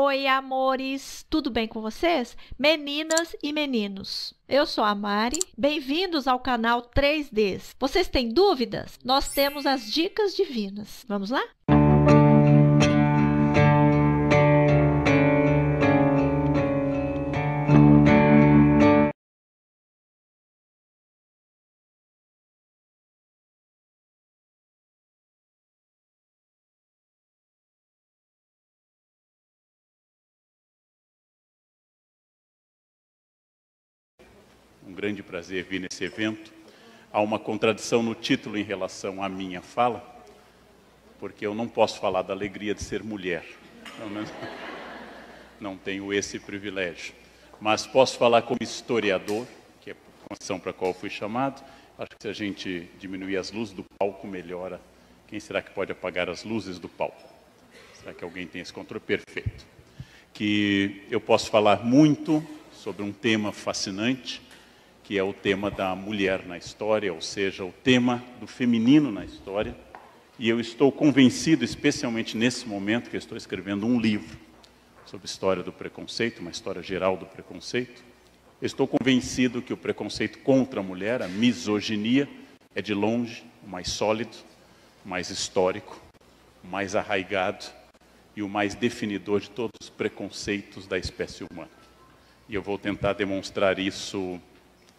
Oi, amores! Tudo bem com vocês? Meninas e meninos, eu sou a Mari. Bem-vindos ao canal 3Ds. Vocês têm dúvidas? Nós temos as dicas divinas. Vamos lá? Um grande prazer vir nesse evento. Há uma contradição no título em relação à minha fala, porque eu não posso falar da alegria de ser mulher. Não tenho esse privilégio. Mas posso falar como historiador, que é a função para a qual fui chamado. Acho que se a gente diminuir as luzes do palco, melhora. Quem será que pode apagar as luzes do palco? Será que alguém tem esse controle? Perfeito. Que eu posso falar muito sobre um tema fascinante, que é o tema da mulher na história, ou seja, o tema do feminino na história. E eu estou convencido, especialmente nesse momento que eu estou escrevendo um livro sobre história do preconceito, uma história geral do preconceito, eu estou convencido que o preconceito contra a mulher, a misoginia, é de longe o mais sólido, o mais histórico, o mais arraigado e o mais definidor de todos os preconceitos da espécie humana. E eu vou tentar demonstrar isso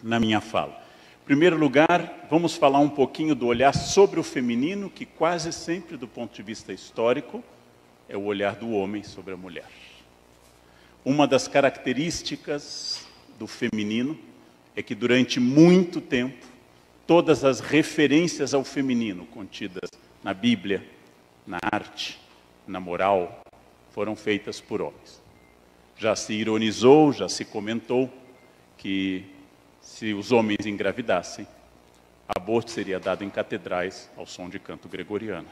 na minha fala. Em primeiro lugar, vamos falar um pouquinho do olhar sobre o feminino, que quase sempre, do ponto de vista histórico, é o olhar do homem sobre a mulher. Uma das características do feminino é que durante muito tempo, todas as referências ao feminino contidas na Bíblia, na arte, na moral, foram feitas por homens. Já se ironizou, já se comentou que se os homens engravidassem, aborto seria dado em catedrais ao som de canto gregoriano.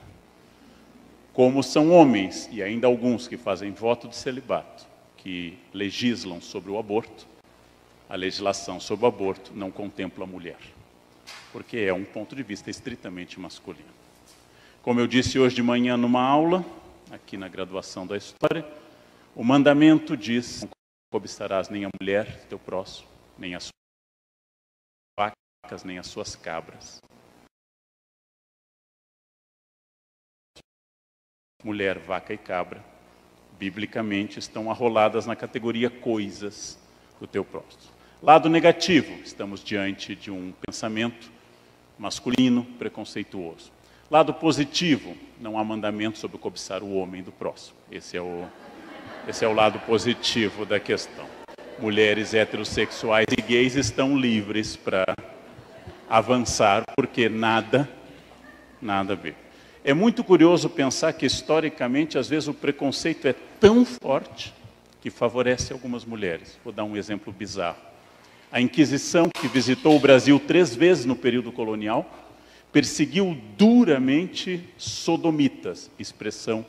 Como são homens, e ainda alguns que fazem voto de celibato, que legislam sobre o aborto, a legislação sobre o aborto não contempla a mulher, porque é um ponto de vista estritamente masculino. Como eu disse hoje de manhã numa aula, aqui na graduação da História, o mandamento diz: não cobiçarás nem a mulher, teu próximo, nem a sua vacas, nem as suas cabras. Mulher, vaca e cabra, biblicamente, estão arroladas na categoria coisas do teu próximo. Lado negativo, estamos diante de um pensamento masculino, preconceituoso. Lado positivo, não há mandamento sobre cobiçar o homem do próximo. Esse é o lado positivo da questão. Mulheres heterossexuais e gays estão livres para avançar, porque nada a ver. É muito curioso pensar que, historicamente, às vezes o preconceito é tão forte que favorece algumas mulheres. Vou dar um exemplo bizarro. A Inquisição, que visitou o Brasil 3 vezes no período colonial, perseguiu duramente sodomitas, expressão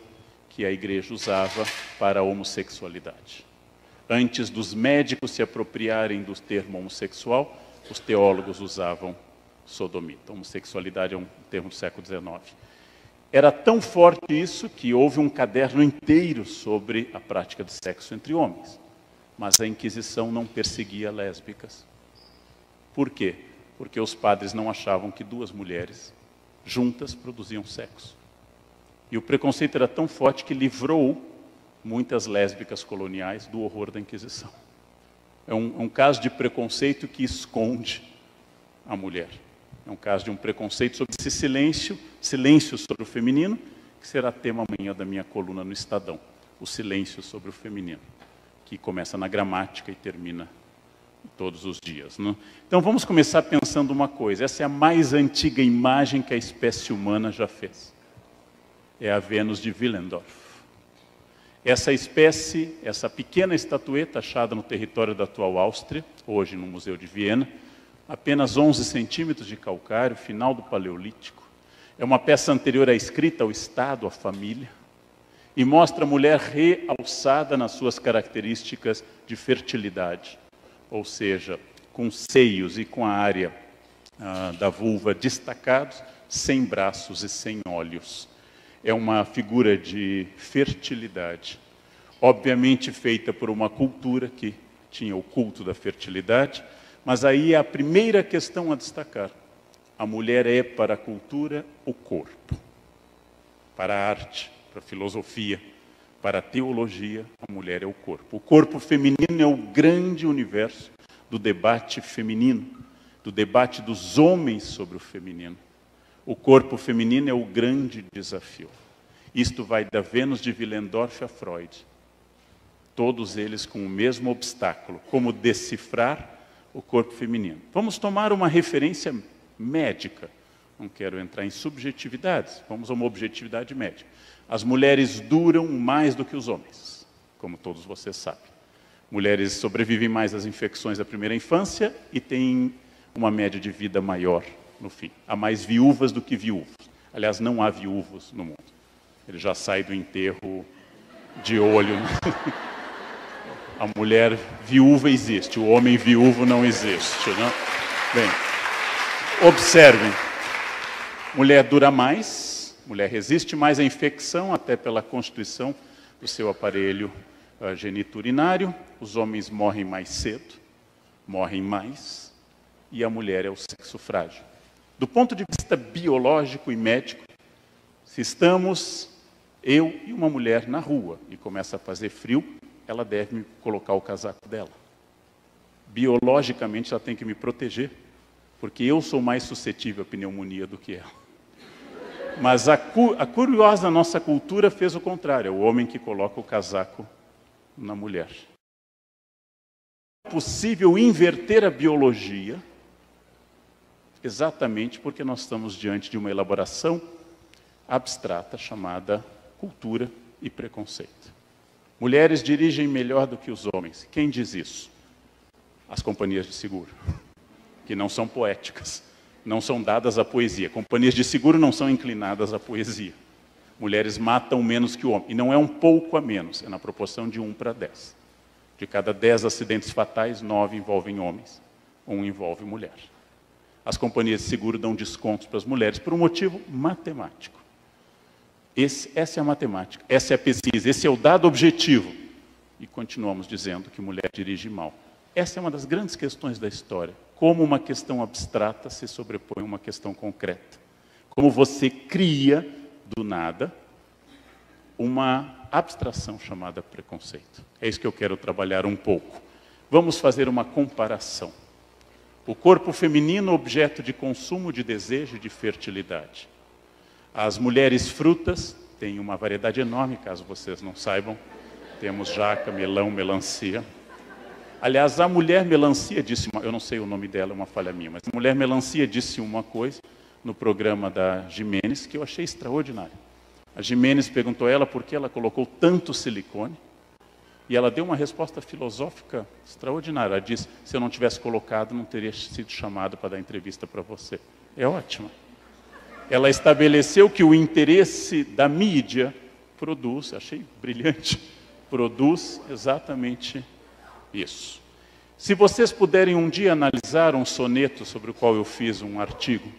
que a igreja usava para a homossexualidade. Antes dos médicos se apropriarem do termo homossexual, os teólogos usavam sodomita. Homossexualidade é um termo do século XIX. Era tão forte isso que houve um caderno inteiro sobre a prática de sexo entre homens. Mas a Inquisição não perseguia lésbicas. Por quê? Porque os padres não achavam que 2 mulheres juntas produziam sexo. E o preconceito era tão forte que livrou muitas lésbicas coloniais do horror da Inquisição. É um caso de preconceito que esconde a mulher. É um caso de um preconceito sobre esse silêncio sobre o feminino, que será tema amanhã da minha coluna no Estadão. O silêncio sobre o feminino, que começa na gramática e termina todos os dias, né? Então vamos começar pensando uma coisa. Essa é a mais antiga imagem que a espécie humana já fez. É a Vênus de Willendorf. Essa espécie, essa pequena estatueta achada no território da atual Áustria, hoje no Museu de Viena, apenas 11 centímetros de calcário, final do Paleolítico. É uma peça anterior à escrita, ao Estado, à família, e mostra a mulher realçada nas suas características de fertilidade, ou seja, com seios e com a área da vulva destacados, sem braços e sem olhos. É uma figura de fertilidade. obviamente feita por uma cultura que tinha o culto da fertilidade, mas aí é a primeira questão a destacar. A mulher é para a cultura o corpo. Para a arte, para a filosofia, para a teologia, a mulher é o corpo. O corpo feminino é o grande universo do debate feminino, do debate dos homens sobre o feminino. O corpo feminino é o grande desafio. Isto vai da Vênus de Willendorf a Freud. Todos eles com o mesmo obstáculo, como decifrar o corpo feminino. Vamos tomar uma referência médica. Não quero entrar em subjetividades, vamos a uma objetividade médica. As mulheres duram mais do que os homens, como todos vocês sabem. Mulheres sobrevivem mais às infecções da primeira infância e têm uma média de vida maior no fim. Há mais viúvas do que viúvos. Aliás, não há viúvos no mundo. Ele já sai do enterro de olho. A mulher viúva existe, o homem viúvo não existe. Não? Bem, observem. Mulher dura mais, mulher resiste mais à infecção, até pela constituição do seu aparelho geniturinário. Os homens morrem mais cedo, morrem mais, e a mulher é o sexo frágil. Do ponto de vista biológico e médico, se estamos, eu e uma mulher na rua, e começa a fazer frio, ela deve me colocar o casaco dela. Biologicamente, ela tem que me proteger, porque eu sou mais suscetível à pneumonia do que ela. Mas a curiosa nossa cultura fez o contrário, é o homem que coloca o casaco na mulher. É possível inverter a biologia, exatamente porque nós estamos diante de uma elaboração abstrata chamada cultura e preconceito. Mulheres dirigem melhor do que os homens. Quem diz isso? As companhias de seguro, que não são poéticas, não são dadas à poesia. Companhias de seguro não são inclinadas à poesia. Mulheres matam menos que o homem. E não é um pouco a menos, é na proporção de 1 para 10. De cada 10 acidentes fatais, 9 envolvem homens, 1 envolve mulher. As companhias de seguro dão descontos para as mulheres por um motivo matemático. Essa é a matemática, essa é a pesquisa, esse é o dado objetivo. E continuamos dizendo que mulher dirige mal. Essa é uma das grandes questões da história. Como uma questão abstrata se sobrepõe a uma questão concreta. Como você cria, do nada, uma abstração chamada preconceito. É isso que eu quero trabalhar um pouco. Vamos fazer uma comparação. O corpo feminino, objeto de consumo, de desejo e de fertilidade. As mulheres frutas têm uma variedade enorme, caso vocês não saibam. Temos jaca, melão, melancia. Aliás, a mulher melancia disse, eu não sei o nome dela, é uma falha minha, mas a mulher melancia disse uma coisa no programa da Gimenez que eu achei extraordinário. A Gimenez perguntou a ela por que ela colocou tanto silicone e ela deu uma resposta filosófica extraordinária. Ela disse, se eu não tivesse colocado, não teria sido chamado para dar entrevista para você. É ótima. Ela estabeleceu que o interesse da mídia produz, achei brilhante, produz exatamente isso. Se vocês puderem um dia analisar um soneto sobre o qual eu fiz um artigo,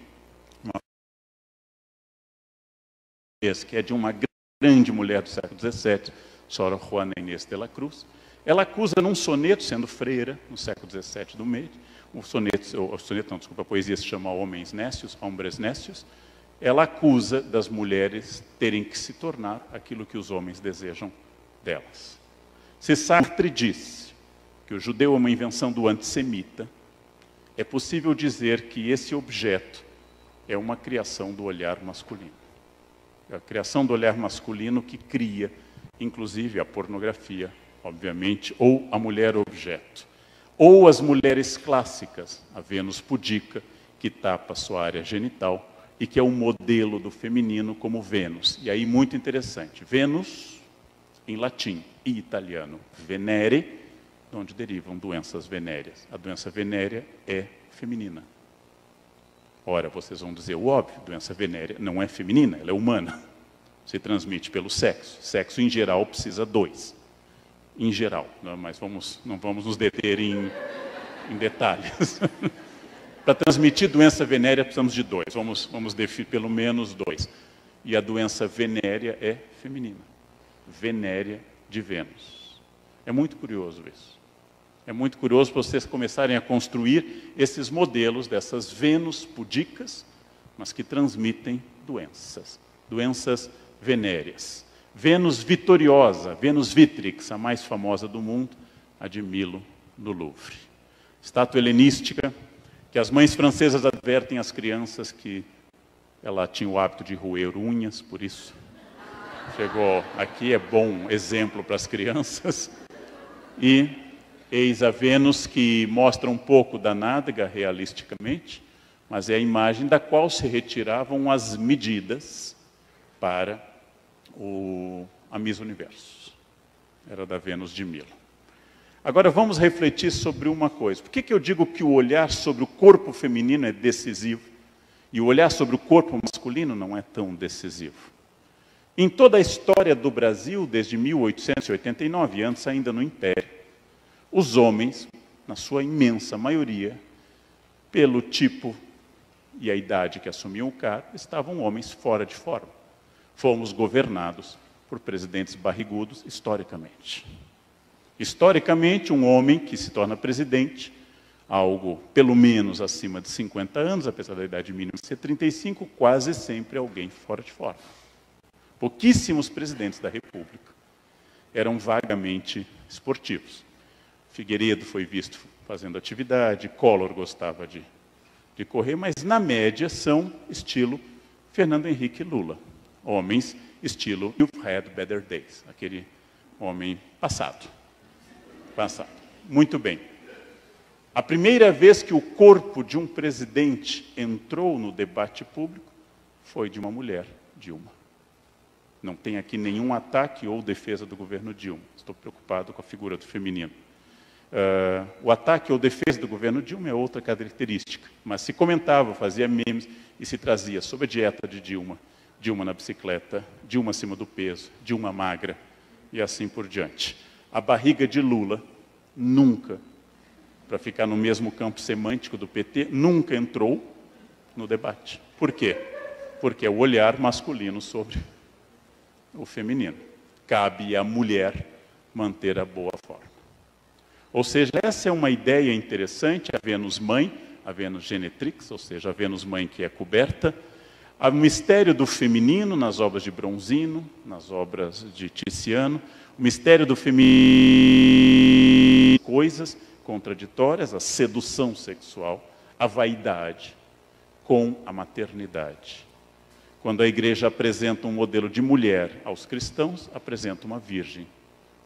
que é de uma grande mulher do século XVII, Sora Juana Inês de la Cruz, ela acusa num soneto, sendo freira, no século XVII do meio, a poesia se chama Homens Nécios, Hombres Nécios, ela acusa das mulheres terem que se tornar aquilo que os homens desejam delas. Se Sartre disse que o judeu é uma invenção do antissemita, é possível dizer que esse objeto é uma criação do olhar masculino. É a criação do olhar masculino que cria, inclusive, a pornografia, obviamente, ou a mulher objeto. Ou as mulheres clássicas, a Vênus pudica, que tapa sua área genital, e que é o modelo do feminino como Vênus. E aí, muito interessante, Vênus, em latim e italiano, Venere, de onde derivam doenças venéreas. A doença venérea é feminina. Ora, vocês vão dizer o óbvio, doença venérea não é feminina, ela é humana. Se transmite pelo sexo. Sexo, em geral, precisa 2. Em geral, mas não vamos nos deter em detalhes. Para transmitir doença venérea, precisamos de 2. Vamos definir pelo menos 2. E a doença venérea é feminina. Venérea de Vênus. É muito curioso isso. É muito curioso vocês começarem a construir esses modelos dessas Vênus pudicas, mas que transmitem doenças venéreas. Vênus vitoriosa, Vênus Vitrix, a mais famosa do mundo, a de Milo, no Louvre. Estátua helenística, que as mães francesas advertem às crianças que ela tinha o hábito de roer unhas, por isso chegou aqui, é bom exemplo para as crianças. E eis a Vênus, que mostra um pouco da nádega realisticamente, mas é a imagem da qual se retiravam as medidas para a Miss Universo. Era da Vênus de Milo. Agora vamos refletir sobre uma coisa. Por que eu digo que o olhar sobre o corpo feminino é decisivo e o olhar sobre o corpo masculino não é tão decisivo? Em toda a história do Brasil, desde 1889, antes ainda no Império, os homens, na sua imensa maioria, pelo tipo e a idade que assumiam o cargo, estavam homens fora de forma. Fomos governados por presidentes barrigudos historicamente. Historicamente, um homem que se torna presidente, algo pelo menos acima de 50 anos, apesar da idade mínima ser 35, quase sempre alguém fora de forma. Pouquíssimos presidentes da República eram vagamente esportivos. Figueiredo foi visto fazendo atividade, Collor gostava de correr, mas na média são estilo Fernando Henrique Lula. Homens estilo You've Had Better Days, aquele homem passado. Muito bem. A primeira vez que o corpo de um presidente entrou no debate público foi de uma mulher, Dilma. Não tem aqui nenhum ataque ou defesa do governo Dilma. Estou preocupado com a figura do feminino. O ataque ou defesa do governo Dilma é outra característica. Mas se comentava, fazia memes e se trazia sobre a dieta de Dilma, Dilma na bicicleta, Dilma acima do peso, Dilma magra e assim por diante. A barriga de Lula nunca, para ficar no mesmo campo semântico do PT, nunca entrou no debate. Por quê? Porque é o olhar masculino sobre o feminino. Cabe à mulher manter a boa forma. Ou seja, essa é uma ideia interessante, a Vênus mãe, a Vênus genetrix, ou seja, a Vênus mãe que é coberta, o mistério do feminino nas obras de Bronzino, nas obras de Tiziano, o mistério do feminino, coisas contraditórias, a sedução sexual, a vaidade com a maternidade. Quando a igreja apresenta um modelo de mulher aos cristãos, apresenta uma virgem.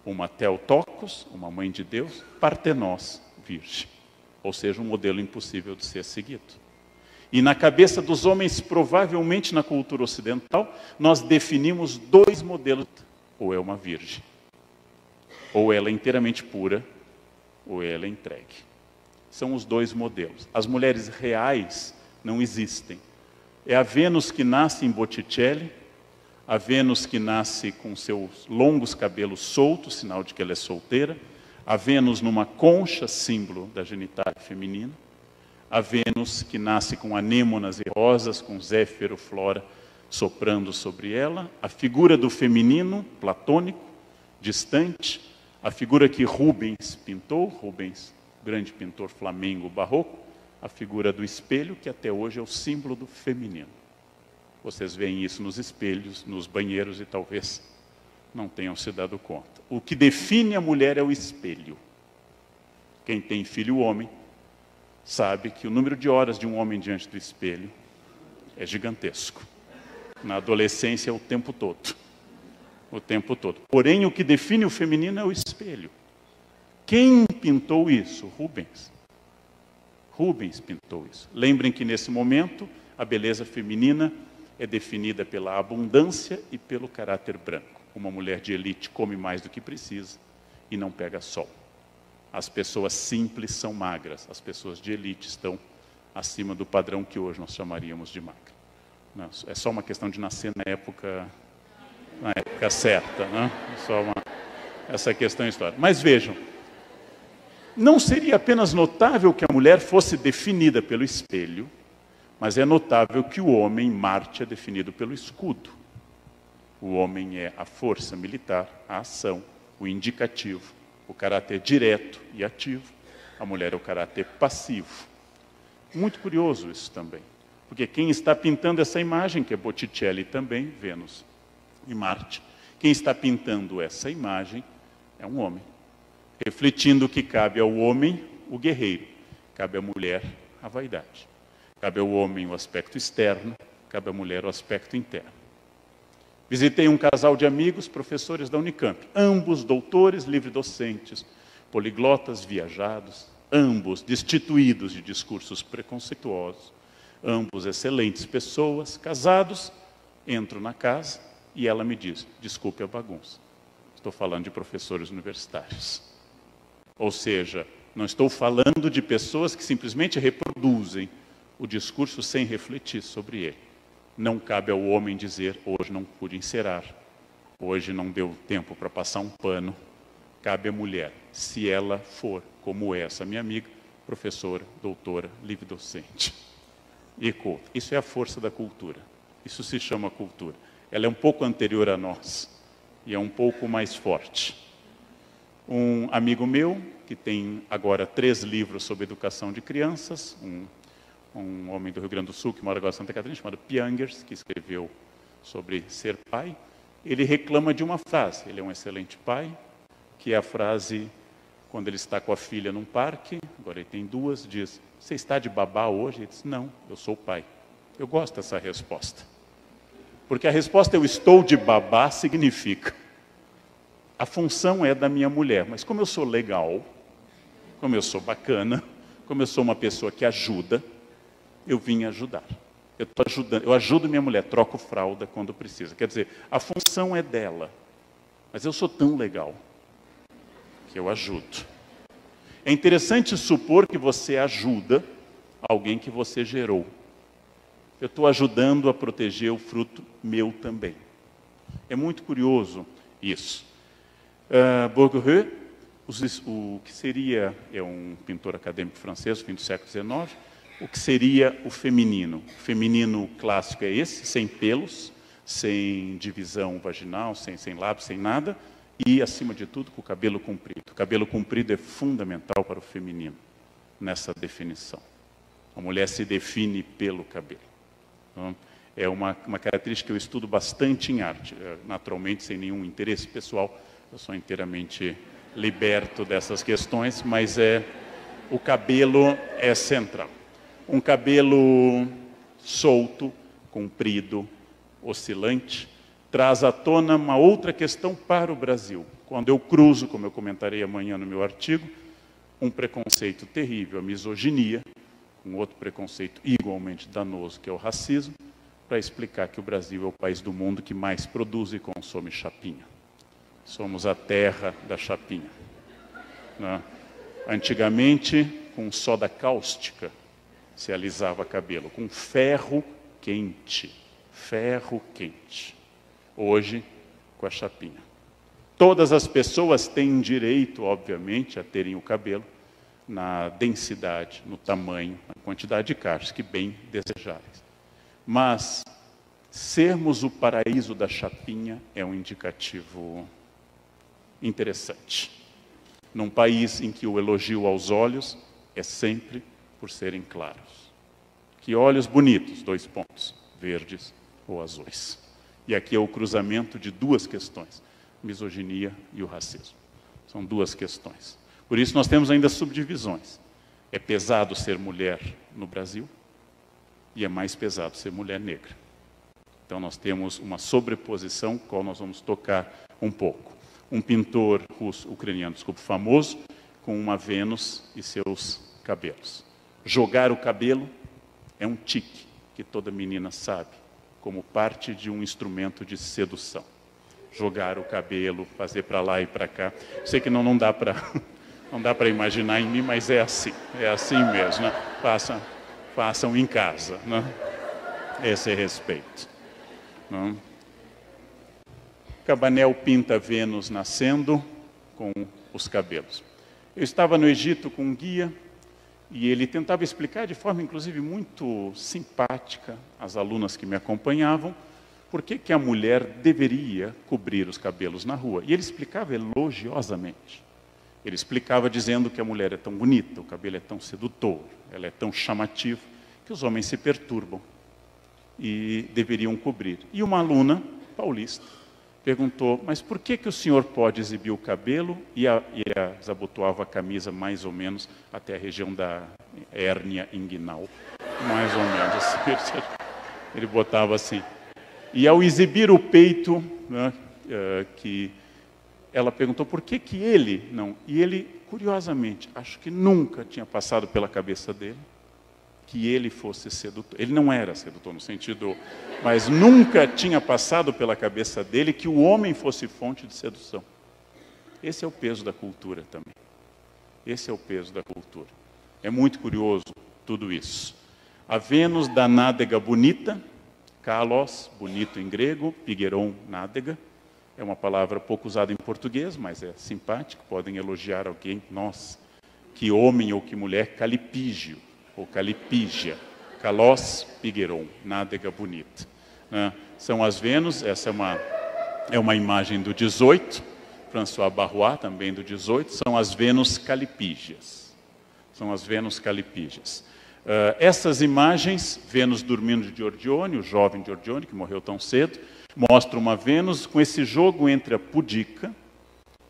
Uma Theotokos, uma mãe de Deus, Partenós, virgem. Ou seja, um modelo impossível de ser seguido. E na cabeça dos homens, provavelmente na cultura ocidental, nós definimos dois modelos. Ou é uma virgem, ou ela é inteiramente pura, ou ela é entregue. São os dois modelos. As mulheres reais não existem. É a Vênus que nasce em Botticelli, a Vênus que nasce com seus longos cabelos soltos, sinal de que ela é solteira, a Vênus numa concha, símbolo da genitália feminina, a Vênus que nasce com anêmonas e rosas, com Zéfiro, Flora soprando sobre ela, a figura do feminino, platônico, distante, a figura que Rubens pintou, Rubens, grande pintor flamengo barroco, a figura do espelho, que até hoje é o símbolo do feminino. Vocês veem isso nos espelhos, nos banheiros e talvez não tenham se dado conta. O que define a mulher é o espelho. Quem tem filho homem sabe que o número de horas de um homem diante do espelho é gigantesco. Na adolescência é o tempo todo. O tempo todo. Porém, o que define o feminino é o espelho. Quem pintou isso? Rubens. Rubens pintou isso. Lembrem que nesse momento a beleza feminina é definida pela abundância e pelo caráter branco. Uma mulher de elite come mais do que precisa e não pega sol. As pessoas simples são magras, as pessoas de elite estão acima do padrão que hoje nós chamaríamos de magra. Não, é só uma questão de nascer na época certa, né? É só essa questão histórica. Mas vejam, não seria apenas notável que a mulher fosse definida pelo espelho, mas é notável que o homem, Marte, é definido pelo escudo. O homem é a força militar, a ação, o indicativo, o caráter direto e ativo. A mulher é o caráter passivo. Muito curioso isso também, porque quem está pintando essa imagem, que é Botticelli também, Vênus e Marte, quem está pintando essa imagem é um homem, refletindo que cabe ao homem o guerreiro, cabe à mulher a vaidade, cabe ao homem o aspecto externo, cabe à mulher o aspecto interno. Visitei um casal de amigos, professores da Unicamp, ambos doutores livre-docentes, poliglotas viajados, ambos destituídos de discursos preconceituosos, ambos excelentes pessoas, casados. Entro na casa e ela me diz: desculpe a bagunça, estou falando de professores universitários. Ou seja, não estou falando de pessoas que simplesmente reproduzem o discurso sem refletir sobre ele. Não cabe ao homem dizer: hoje não pude encerar, hoje não deu tempo para passar um pano. Cabe à mulher, se ela for como essa minha amiga, professora, doutora, livre-docente e culta. Isso é a força da cultura. Isso se chama cultura. Ela é um pouco anterior a nós e é um pouco mais forte. Um amigo meu, que tem agora 3 livros sobre educação de crianças, um homem do Rio Grande do Sul, que mora agora em Santa Catarina, chamado Piangers, que escreveu sobre ser pai, ele reclama de uma frase. Ele é um excelente pai, que é a frase, quando ele está com a filha num parque, agora ele tem 2, diz: você está de babá hoje? Ele diz: não, eu sou o pai. Eu gosto dessa resposta. Porque a resposta eu estou de babá significa: a função é da minha mulher, mas como eu sou legal, como eu sou bacana, como eu sou uma pessoa que ajuda, eu vim ajudar. Eu ajudo minha mulher, troco fralda quando precisa. Quer dizer, a função é dela, mas eu sou tão legal que eu ajudo. É interessante supor que você ajuda alguém que você gerou. Eu estou ajudando a proteger o fruto meu também. É muito curioso isso. Bourdieu, o que seria, é um pintor acadêmico francês, fim do século XIX, o que seria o feminino. O feminino clássico é esse, sem pelos, sem divisão vaginal, sem lábios, sem nada, e, acima de tudo, com o cabelo comprido. O cabelo comprido é fundamental para o feminino, nessa definição. A mulher se define pelo cabelo. Então, é uma característica que eu estudo bastante em arte, naturalmente, sem nenhum interesse pessoal. Eu sou inteiramente liberto dessas questões, mas o cabelo é central. Um cabelo solto, comprido, oscilante, traz à tona uma outra questão para o Brasil. Quando eu cruzo, como eu comentarei amanhã no meu artigo, um preconceito terrível, a misoginia, um outro preconceito igualmente danoso, que é o racismo, para explicar que o Brasil é o país do mundo que mais produz e consome chapinha. Somos a terra da chapinha. Né? Antigamente, com soda cáustica, se alisava cabelo, com ferro quente. Ferro quente. Hoje, com a chapinha. Todas as pessoas têm direito, obviamente, a terem o cabelo na densidade, no tamanho, na quantidade de cachos que bem desejáveis. Mas sermos o paraíso da chapinha é um indicativo interessante. Num país em que o elogio aos olhos é sempre por serem claros. Que olhos bonitos, 2 pontos, verdes ou azuis. E aqui é o cruzamento de 2 questões, misoginia e o racismo. São 2 questões. Por isso nós temos ainda subdivisões. É pesado ser mulher no Brasil e é mais pesado ser mulher negra. Então nós temos uma sobreposição, qual nós vamos tocar um pouco. Um pintor ucraniano, famoso, com uma Vênus e seus cabelos. Jogar o cabelo é um tique que toda menina sabe, como parte de um instrumento de sedução. Jogar o cabelo, fazer para lá e para cá. Sei que não dá para imaginar em mim, mas é assim mesmo. Né? Façam em casa. Né? Esse é respeito. Né? Cabanel pinta Vênus nascendo com os cabelos. Eu estava no Egito com um guia e ele tentava explicar de forma, inclusive, muito simpática às alunas que me acompanhavam por que que a mulher deveria cobrir os cabelos na rua. E ele explicava elogiosamente. Ele explicava dizendo que a mulher é tão bonita, o cabelo é tão sedutor, ela é tão chamativa, que os homens se perturbam e deveriam cobrir. E uma aluna paulista perguntou, mas por que que o senhor pode exibir o cabelo e desabotoava a camisa mais ou menos até a região da hérnia inguinal? Mais ou menos assim. Ele botava assim. E ao exibir o peito, né, que ela perguntou por que que ele não. E ele, curiosamente, acho que nunca tinha passado pela cabeça dele que ele fosse sedutor. Ele não era sedutor no sentido, mas nunca tinha passado pela cabeça dele que o homem fosse fonte de sedução. Esse é o peso da cultura também. Esse é o peso da cultura. É muito curioso tudo isso. A Vênus da nádega bonita, kalos, bonito em grego, pigeiron, nádega. É uma palavra pouco usada em português, mas é simpática. Podem elogiar alguém. Nossa, que homem ou que mulher, calipígio. Ou calipígia, kalos, pigeiron, nádega bonita. São as Vênus, essa é uma imagem do 18, François Barrois, também do 18, são as Vênus calipígias. São as Vênus calipígias. Essas imagens, Vênus dormindo de Giorgione, o jovem Giorgione, que morreu tão cedo, mostram uma Vênus com esse jogo entre a pudica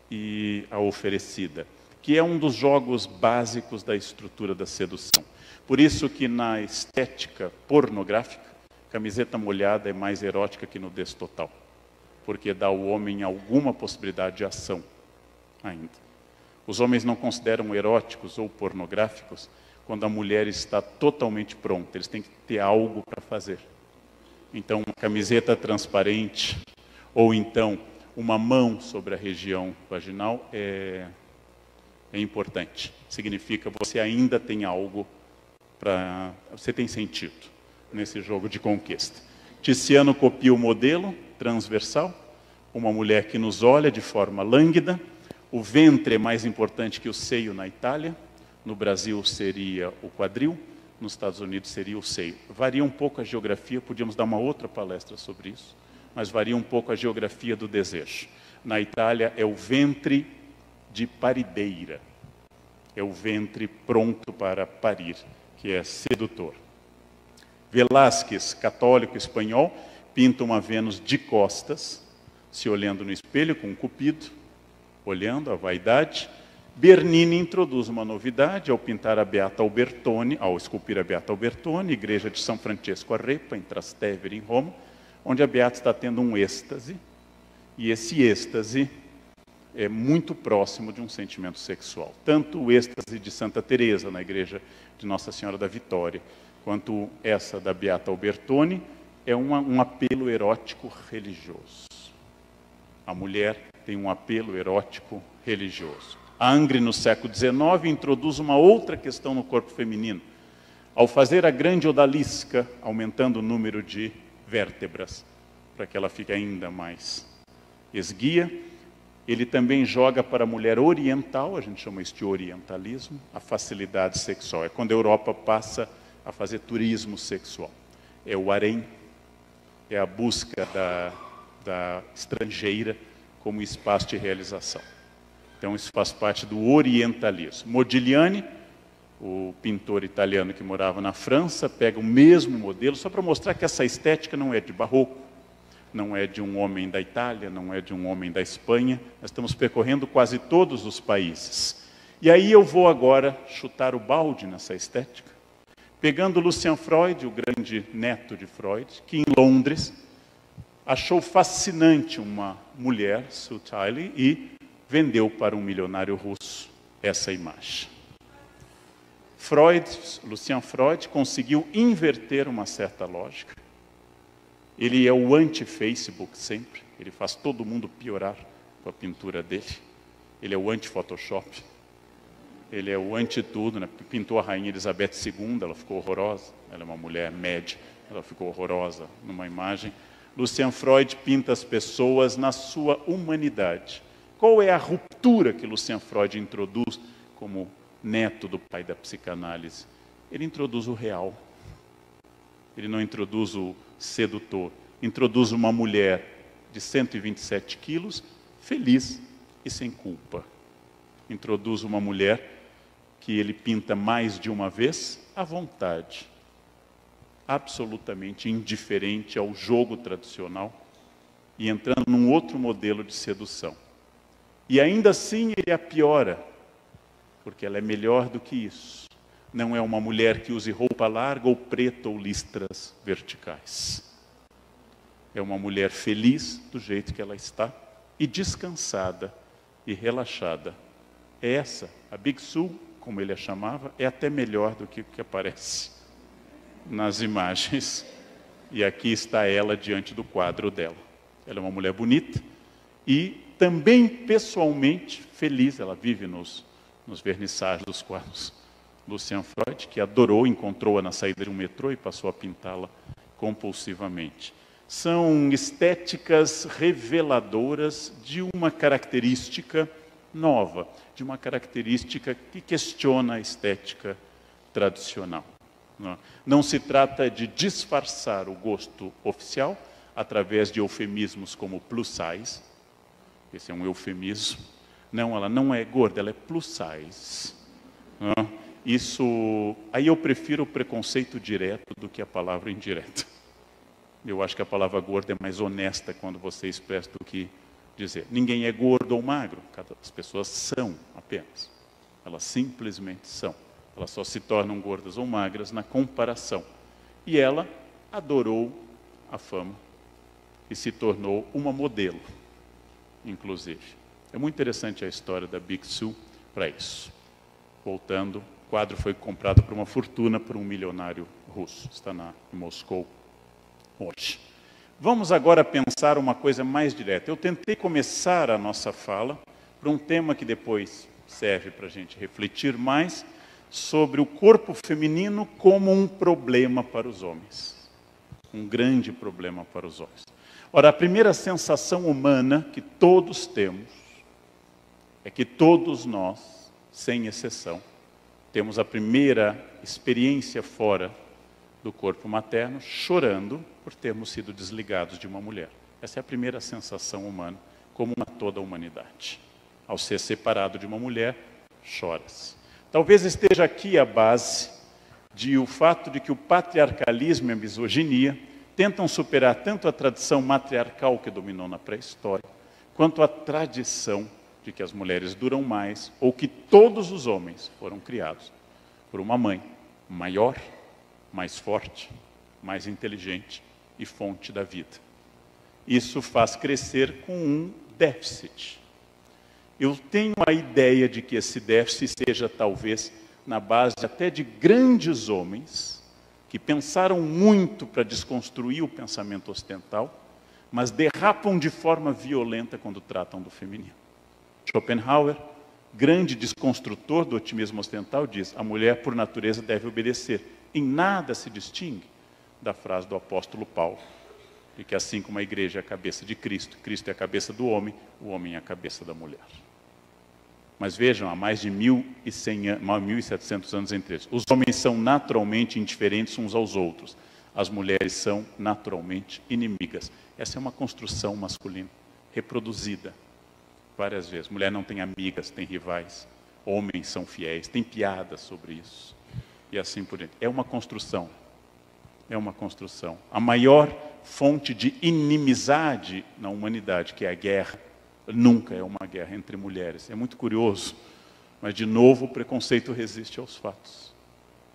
e a oferecida, que é um dos jogos básicos da estrutura da sedução. Por isso que na estética pornográfica, camiseta molhada é mais erótica que nudez total. Porque dá ao homem alguma possibilidade de ação ainda. Os homens não consideram eróticos ou pornográficos quando a mulher está totalmente pronta. Eles têm que ter algo para fazer. Então, uma camiseta transparente, ou então uma mão sobre a região vaginal é importante. Significa que você ainda tem algo você tem sentido nesse jogo de conquista. Tiziano copia o modelo transversal, uma mulher que nos olha de forma lânguida. O ventre é mais importante que o seio na Itália. No Brasil seria o quadril, nos Estados Unidos seria o seio. Varia um pouco a geografia, podíamos dar uma outra palestra sobre isso, mas varia um pouco a geografia do desejo. Na Itália é o ventre de parideira, é o ventre pronto para parir, que é sedutor. Velázquez, católico espanhol, pinta uma Vênus de costas, se olhando no espelho com um cupido, olhando a vaidade. Bernini introduz uma novidade ao pintar a Beata Albertone, ao esculpir a Beata Albertone, igreja de São Francesco a Repa, em Trastevere, em Roma, onde a Beata está tendo um êxtase, e esse êxtase é muito próximo de um sentimento sexual. Tanto o êxtase de Santa Teresa, na igreja de Nossa Senhora da Vitória, quanto essa da Beata Albertone, é um apelo erótico religioso. A mulher tem um apelo erótico religioso. A Angre, no século XIX, introduz uma outra questão no corpo feminino. Ao fazer a grande odalisca, aumentando o número de vértebras, para que ela fique ainda mais esguia, ele também joga para a mulher oriental, a gente chama isso de orientalismo, a facilidade sexual. É quando a Europa passa a fazer turismo sexual. É o harém, é a busca da estrangeira como espaço de realização. Então isso faz parte do orientalismo. Modigliani, o pintor italiano que morava na França, pega o mesmo modelo, só para mostrar que essa estética não é de barroco, não é de um homem da Itália, não é de um homem da Espanha. Nós estamos percorrendo quase todos os países. E aí eu vou agora chutar o balde nessa estética, pegando Lucian Freud, o grande neto de Freud, que em Londres achou fascinante uma mulher, Sue Tiley, e vendeu para um milionário russo essa imagem. Lucian Freud conseguiu inverter uma certa lógica. Ele é o anti-Facebook sempre, ele faz todo mundo piorar com a pintura dele. Ele é o anti-Photoshop, ele é o anti-tudo, né? Pintou a Rainha Elizabeth II, ela ficou horrorosa, ela é uma mulher média, ela ficou horrorosa numa imagem. Lucian Freud pinta as pessoas na sua humanidade. Qual é a ruptura que Lucian Freud introduz como neto do pai da psicanálise? Ele introduz o real. Ele não introduz o sedutor, introduz uma mulher de 127 quilos, feliz e sem culpa. Introduz uma mulher que ele pinta mais de uma vez à vontade, absolutamente indiferente ao jogo tradicional e entrando num outro modelo de sedução. E ainda assim ele a piora, porque ela é melhor do que isso. Não é uma mulher que use roupa larga ou preta ou listras verticais. É uma mulher feliz do jeito que ela está e descansada e relaxada. Essa, a Biksu, como ele a chamava, é até melhor do que o que aparece nas imagens. E aqui está ela diante do quadro dela. Ela é uma mulher bonita e também pessoalmente feliz. Ela vive nos vernissagens dos quadros. Lucian Freud, que adorou, encontrou-a na saída de um metrô e passou a pintá-la compulsivamente. São estéticas reveladoras de uma característica nova, de uma característica que questiona a estética tradicional. Não se trata de disfarçar o gosto oficial através de eufemismos como plus size. Esse é um eufemismo. Não, ela não é gorda, ela é plus size. Aí eu prefiro o preconceito direto do que a palavra indireta. Eu acho que a palavra gorda é mais honesta quando você expressa do que dizer. Ninguém é gordo ou magro, as pessoas são apenas. Elas simplesmente são. Elas só se tornam gordas ou magras na comparação. E ela adorou a fama e se tornou uma modelo, inclusive. É muito interessante a história da Biksu para isso. Voltando, o quadro foi comprado por uma fortuna por um milionário russo. Está em Moscou hoje. Vamos agora pensar uma coisa mais direta. Eu tentei começar a nossa fala por um tema que depois serve para a gente refletir mais sobre o corpo feminino como um problema para os homens. Um grande problema para os homens. Ora, a primeira sensação humana que todos temos é que todos nós, sem exceção, temos a primeira experiência fora do corpo materno, chorando por termos sido desligados de uma mulher. Essa é a primeira sensação humana, comum a toda a humanidade. Ao ser separado de uma mulher, choras. Talvez esteja aqui a base o fato de que o patriarcalismo e a misoginia tentam superar tanto a tradição matriarcal que dominou na pré-história, quanto a tradição de que as mulheres duram mais, ou que todos os homens foram criados por uma mãe maior, mais forte, mais inteligente e fonte da vida. Isso faz crescer com um déficit. Eu tenho a ideia de que esse déficit seja talvez na base até de grandes homens que pensaram muito para desconstruir o pensamento ocidental, mas derrapam de forma violenta quando tratam do feminino. Schopenhauer, grande desconstrutor do otimismo ocidental, diz: a mulher por natureza deve obedecer. Em nada se distingue da frase do apóstolo Paulo, de que assim como a igreja é a cabeça de Cristo, Cristo é a cabeça do homem, o homem é a cabeça da mulher. Mas vejam, há mais de 1.700 anos entre eles. Os homens são naturalmente indiferentes uns aos outros. As mulheres são naturalmente inimigas. Essa é uma construção masculina, reproduzida várias vezes. Mulher não tem amigas, tem rivais. Homens são fiéis, tem piadas sobre isso. E assim por diante. É uma construção. É uma construção. A maior fonte de inimizade na humanidade, que é a guerra, nunca é uma guerra entre mulheres. É muito curioso, mas de novo o preconceito resiste aos fatos.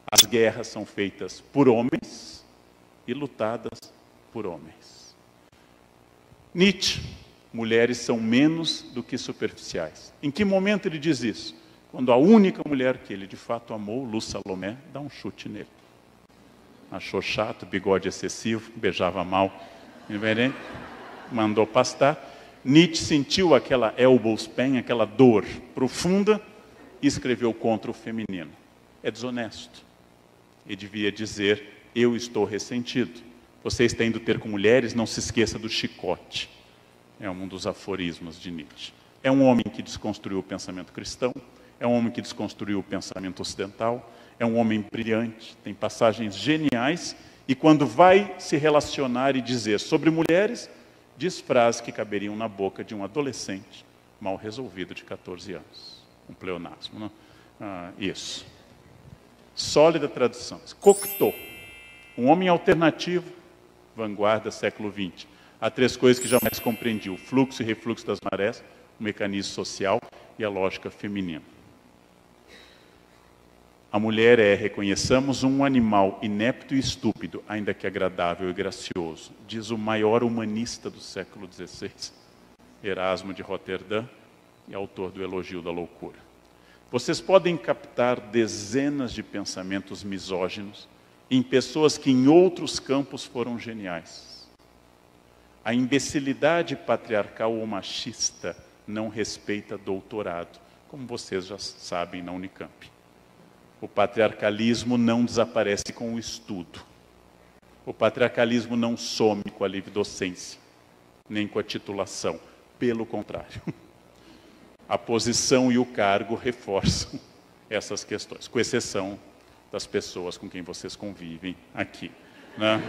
As guerras são feitas por homens e lutadas por homens. Nietzsche, mulheres são menos do que superficiais. Em que momento ele diz isso? Quando a única mulher que ele de fato amou, Lu Salomé, dá um chute nele. Achou chato, bigode excessivo, beijava mal, mandou pastar. Nietzsche sentiu aquela elbows pain, aquela dor profunda, e escreveu contra o feminino. É desonesto. Ele devia dizer: eu estou ressentido. Você está indo ter com mulheres, não se esqueça do chicote. É um dos aforismos de Nietzsche. É um homem que desconstruiu o pensamento cristão, é um homem que desconstruiu o pensamento ocidental, é um homem brilhante, tem passagens geniais E quando vai se relacionar e dizer sobre mulheres, diz frases que caberiam na boca de um adolescente mal resolvido de 14 anos. Um pleonasmo, não? Isso. Sólida tradução. Cocteau. Um homem alternativo, vanguarda, século XX. Há três coisas que jamais compreendi: o fluxo e refluxo das marés, o mecanismo social e a lógica feminina. A mulher é, reconheçamos, um animal inepto e estúpido, ainda que agradável e gracioso, diz o maior humanista do século XVI, Erasmo de Roterdã, e autor do Elogio da Loucura. Vocês podem captar dezenas de pensamentos misóginos em pessoas que em outros campos foram geniais. A imbecilidade patriarcal ou machista não respeita doutorado, como vocês já sabem na Unicamp. O patriarcalismo não desaparece com o estudo. O patriarcalismo não some com a livre docência, nem com a titulação. Pelo contrário. A posição e o cargo reforçam essas questões, com exceção das pessoas com quem vocês convivem aqui, né?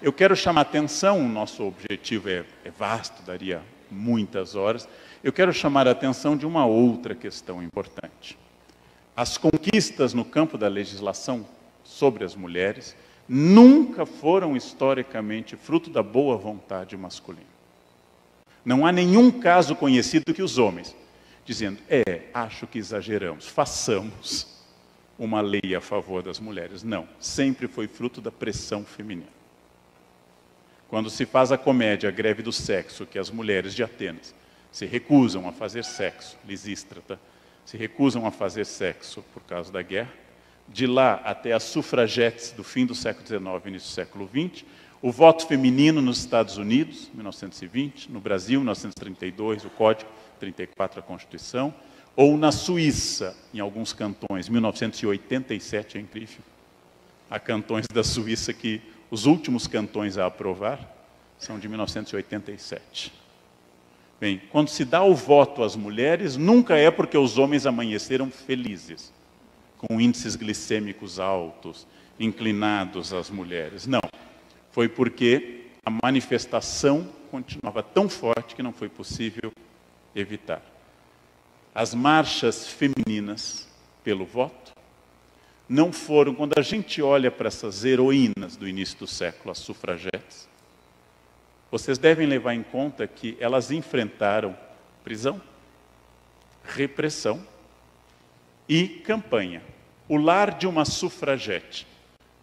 Eu quero chamar a atenção, o nosso objetivo é vasto, daria muitas horas. Eu quero chamar a atenção de uma outra questão importante. As conquistas no campo da legislação sobre as mulheres nunca foram historicamente fruto da boa vontade masculina. Não há nenhum caso conhecido que os homens, dizendo, acho que exageramos, façamos uma lei a favor das mulheres. Não, sempre foi fruto da pressão feminina. Quando se faz a comédia A Greve do Sexo, que as mulheres de Atenas se recusam a fazer sexo, Lisístrata, se recusam a fazer sexo por causa da guerra, de lá até as sufragetes do fim do século XIX e início do século XX, o voto feminino nos Estados Unidos, 1920, no Brasil, 1932, o Código, 34, a Constituição, ou na Suíça, em alguns cantões, 1987, é incrível. Há cantões da Suíça que os últimos cantões a aprovar são de 1987. Bem, quando se dá o voto às mulheres, nunca é porque os homens amanheceram felizes, com índices glicêmicos altos, inclinados às mulheres. Não. Foi porque a manifestação continuava tão forte que não foi possível evitar. As marchas femininas pelo voto não foram, quando a gente olha para essas heroínas do início do século, as sufragetes, vocês devem levar em conta que elas enfrentaram prisão, repressão e campanha. O lar de uma sufragete.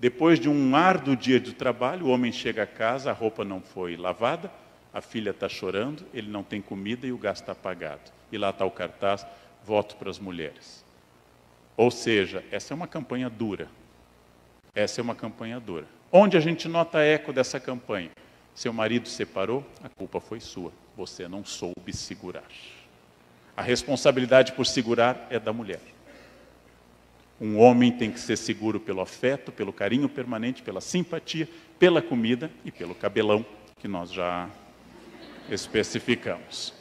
Depois de um árduo dia de trabalho, o homem chega a casa, a roupa não foi lavada, a filha está chorando, ele não tem comida e o gás está apagado. E lá está o cartaz, voto para as mulheres. Ou seja, essa é uma campanha dura. Essa é uma campanha dura. Onde a gente nota eco dessa campanha? Seu marido separou, a culpa foi sua. Você não soube segurar. A responsabilidade por segurar é da mulher. Um homem tem que ser seguro pelo afeto, pelo carinho permanente, pela simpatia, pela comida e pelo cabelão, que nós já especificamos.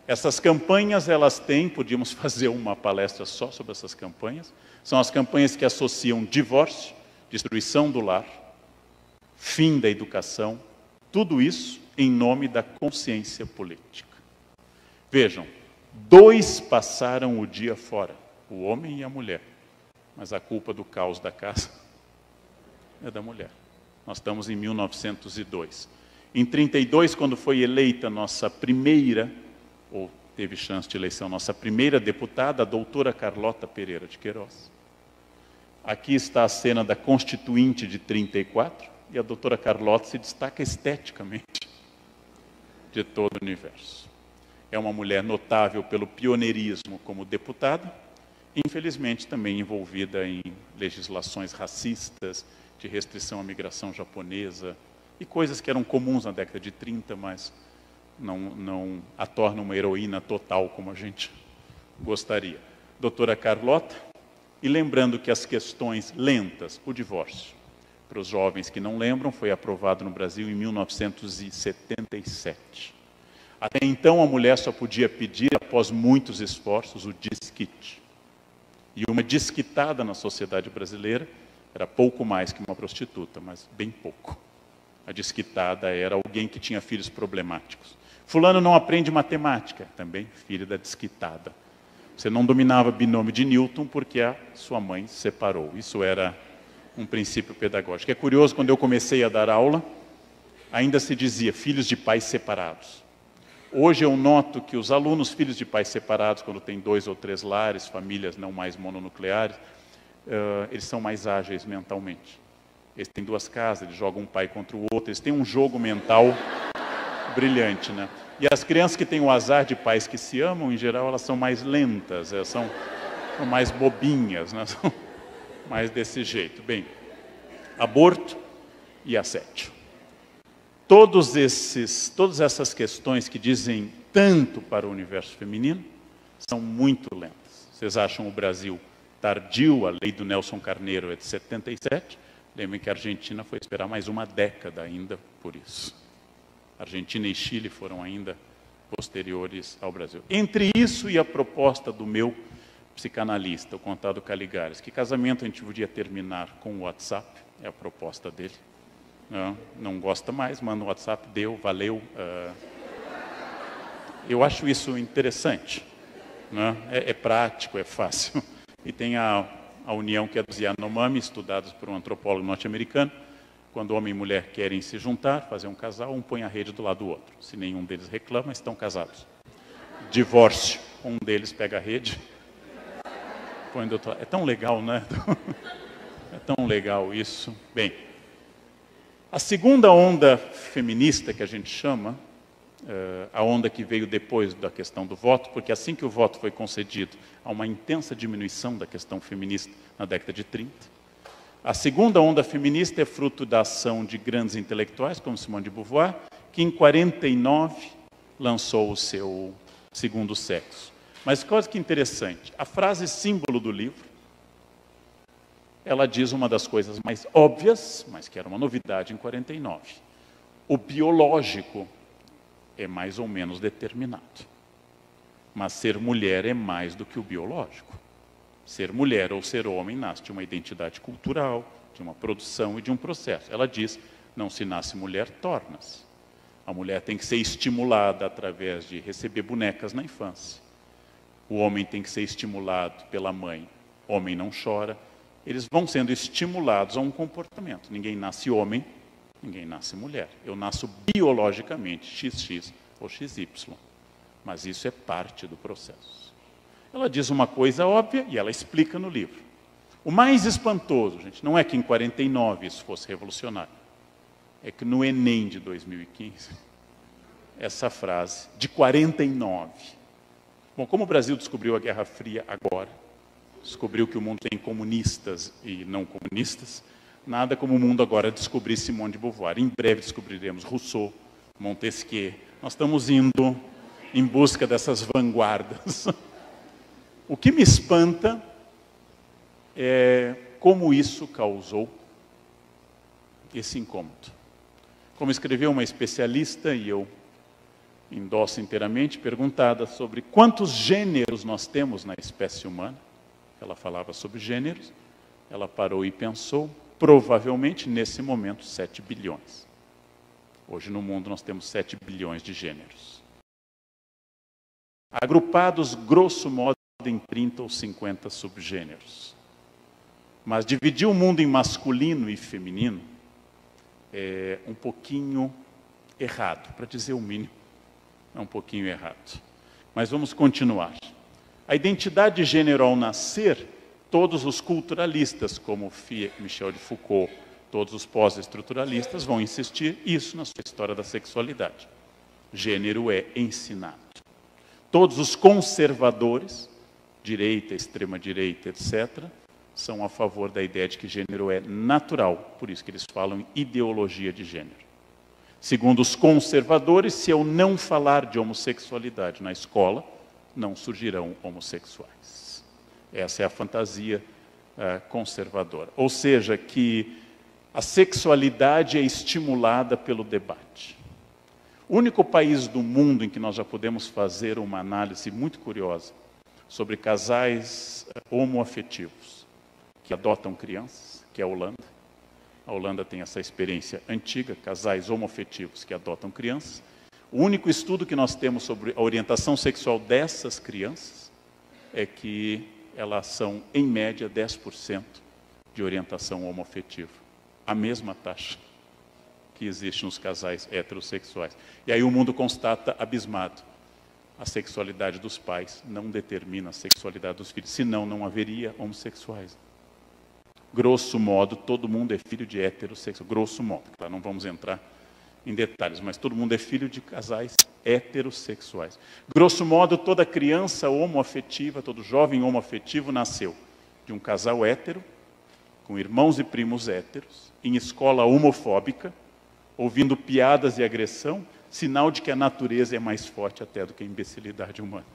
Essas campanhas, elas têm, podíamos fazer uma palestra só sobre essas campanhas, são as campanhas que associam divórcio, destruição do lar, fim da educação, tudo isso em nome da consciência política. Vejam, 2 passaram o dia fora, o homem e a mulher. Mas a culpa do caos da casa é da mulher. Nós estamos em 1902. Em 32, quando foi eleita nossa primeira, ou teve chance de eleição, nossa primeira deputada, a doutora Carlota Pereira de Queiroz. Aqui está a cena da Constituinte de 34, e a doutora Carlota se destaca esteticamente de todo o universo. É uma mulher notável pelo pioneirismo como deputada, infelizmente também envolvida em legislações racistas, de restrição à migração japonesa, e coisas que eram comuns na década de 30, mas não a tornam uma heroína total como a gente gostaria. Doutora Carlota, e lembrando que as questões lentas, o divórcio, para os jovens que não lembram, foi aprovado no Brasil em 1977. Até então a mulher só podia pedir, após muitos esforços, o desquite. E uma desquitada na sociedade brasileira Era pouco mais que uma prostituta, mas bem pouco. A desquitada era alguém que tinha filhos problemáticos. Fulano não aprende matemática, também filho da desquitada. Você não dominava binômio de Newton porque a sua mãe separou. Isso era um princípio pedagógico. É curioso, quando eu comecei a dar aula, ainda se dizia filhos de pais separados. Hoje eu noto que os alunos, filhos de pais separados, quando tem 2 ou 3 lares, famílias não mais mononucleares, eles são mais ágeis mentalmente. Eles têm 2 casas, eles jogam um pai contra o outro, eles têm um jogo mental brilhante, né? E as crianças que têm o azar de pais que se amam, em geral, elas são mais lentas, elas são mais bobinhas, né? São mais desse jeito. Bem, aborto e assédio. Todas essas questões que dizem tanto para o universo feminino são muito lentas. Vocês acham o Brasil tardio? A lei do Nelson Carneiro é de 77. Lembrem que a Argentina foi esperar mais uma década ainda por isso. Argentina e Chile foram ainda posteriores ao Brasil. Entre isso e a proposta do meu psicanalista, o Contado Caligares, que casamento a gente podia terminar com o WhatsApp, é a proposta dele. Não gosta mais, manda um WhatsApp, deu, valeu. Eu acho isso interessante. É prático, é fácil. E tem a união que é dos Yanomami, estudados por um antropólogo norte-americano. Quando homem e mulher querem se juntar, fazer um casal, um põe a rede do lado do outro. Se nenhum deles reclama, estão casados. Divórcio. Um deles pega a rede, põe do outro lado. É tão legal, né? É tão legal isso. Bem, a segunda onda feminista que a gente chama, a onda que veio depois da questão do voto, porque assim que o voto foi concedido, há uma intensa diminuição da questão feminista na década de 30. A segunda onda feminista é fruto da ação de grandes intelectuais, como Simone de Beauvoir, que em 49 lançou o seu Segundo Sexo. Mas coisa que interessante, a frase símbolo do livro, ela diz uma das coisas mais óbvias, mas que era uma novidade em 49. O biológico é mais ou menos determinado. Mas ser mulher é mais do que o biológico. Ser mulher ou ser homem nasce de uma identidade cultural, de uma produção e de um processo. Ela diz, não se nasce mulher, torna-se. A mulher tem que ser estimulada através de receber bonecas na infância. O homem tem que ser estimulado pela mãe. Homem não chora. Eles vão sendo estimulados a um comportamento. Ninguém nasce homem, ninguém nasce mulher. Eu nasço biologicamente, XX ou XY. Mas isso é parte do processo. Ela diz uma coisa óbvia e ela explica no livro. O mais espantoso, gente, não é que em 49 isso fosse revolucionário. É que no Enem de 2015, essa frase, de 49. Bom, como o Brasil descobriu a Guerra Fria agora, descobriu que o mundo tem comunistas e não comunistas, nada como o mundo agora descobrir Simone de Beauvoir. Em breve descobriremos Rousseau, Montesquieu. Nós estamos indo em busca dessas vanguardas. O que me espanta é como isso causou esse incômodo. Como escreveu uma especialista, e eu endosso inteiramente, perguntada sobre quantos gêneros nós temos na espécie humana, ela falava sobre gêneros, ela parou e pensou, provavelmente nesse momento 7 bilhões. Hoje no mundo nós temos 7 bilhões de gêneros. Agrupados, grosso modo, em 30 ou 50 subgêneros. Mas dividir o mundo em masculino e feminino é um pouquinho errado, para dizer o mínimo, é um pouquinho errado. Mas vamos continuar. A identidade de gênero ao nascer, todos os culturalistas, como Michel de Foucault, todos os pós-estruturalistas vão insistir isso na sua história da sexualidade. Gênero é ensinado. Todos os conservadores, direita, extrema-direita, etc., são a favor da ideia de que gênero é natural, por isso que eles falam em ideologia de gênero. Segundo os conservadores, se eu não falar de homossexualidade na escola, não surgirão homossexuais. Essa é a fantasia conservadora. Ou seja, que a sexualidade é estimulada pelo debate. O único país do mundo em que nós já podemos fazer uma análise muito curiosa sobre casais homoafetivos, que adotam crianças, que é a Holanda. A Holanda tem essa experiência antiga, casais homoafetivos que adotam crianças. O único estudo que nós temos sobre a orientação sexual dessas crianças é que elas são, em média, 10% de orientação homoafetiva. A mesma taxa que existe nos casais heterossexuais. E aí o mundo constata, abismado, a sexualidade dos pais não determina a sexualidade dos filhos, senão não haveria homossexuais. Grosso modo, todo mundo é filho de heterossexuais. Grosso modo, claro, não vamos entrar em detalhes, mas todo mundo é filho de casais heterossexuais. Grosso modo, toda criança homoafetiva, todo jovem homoafetivo nasceu de um casal hétero, com irmãos e primos héteros, em escola homofóbica, ouvindo piadas e agressão, sinal de que a natureza é mais forte até do que a imbecilidade humana.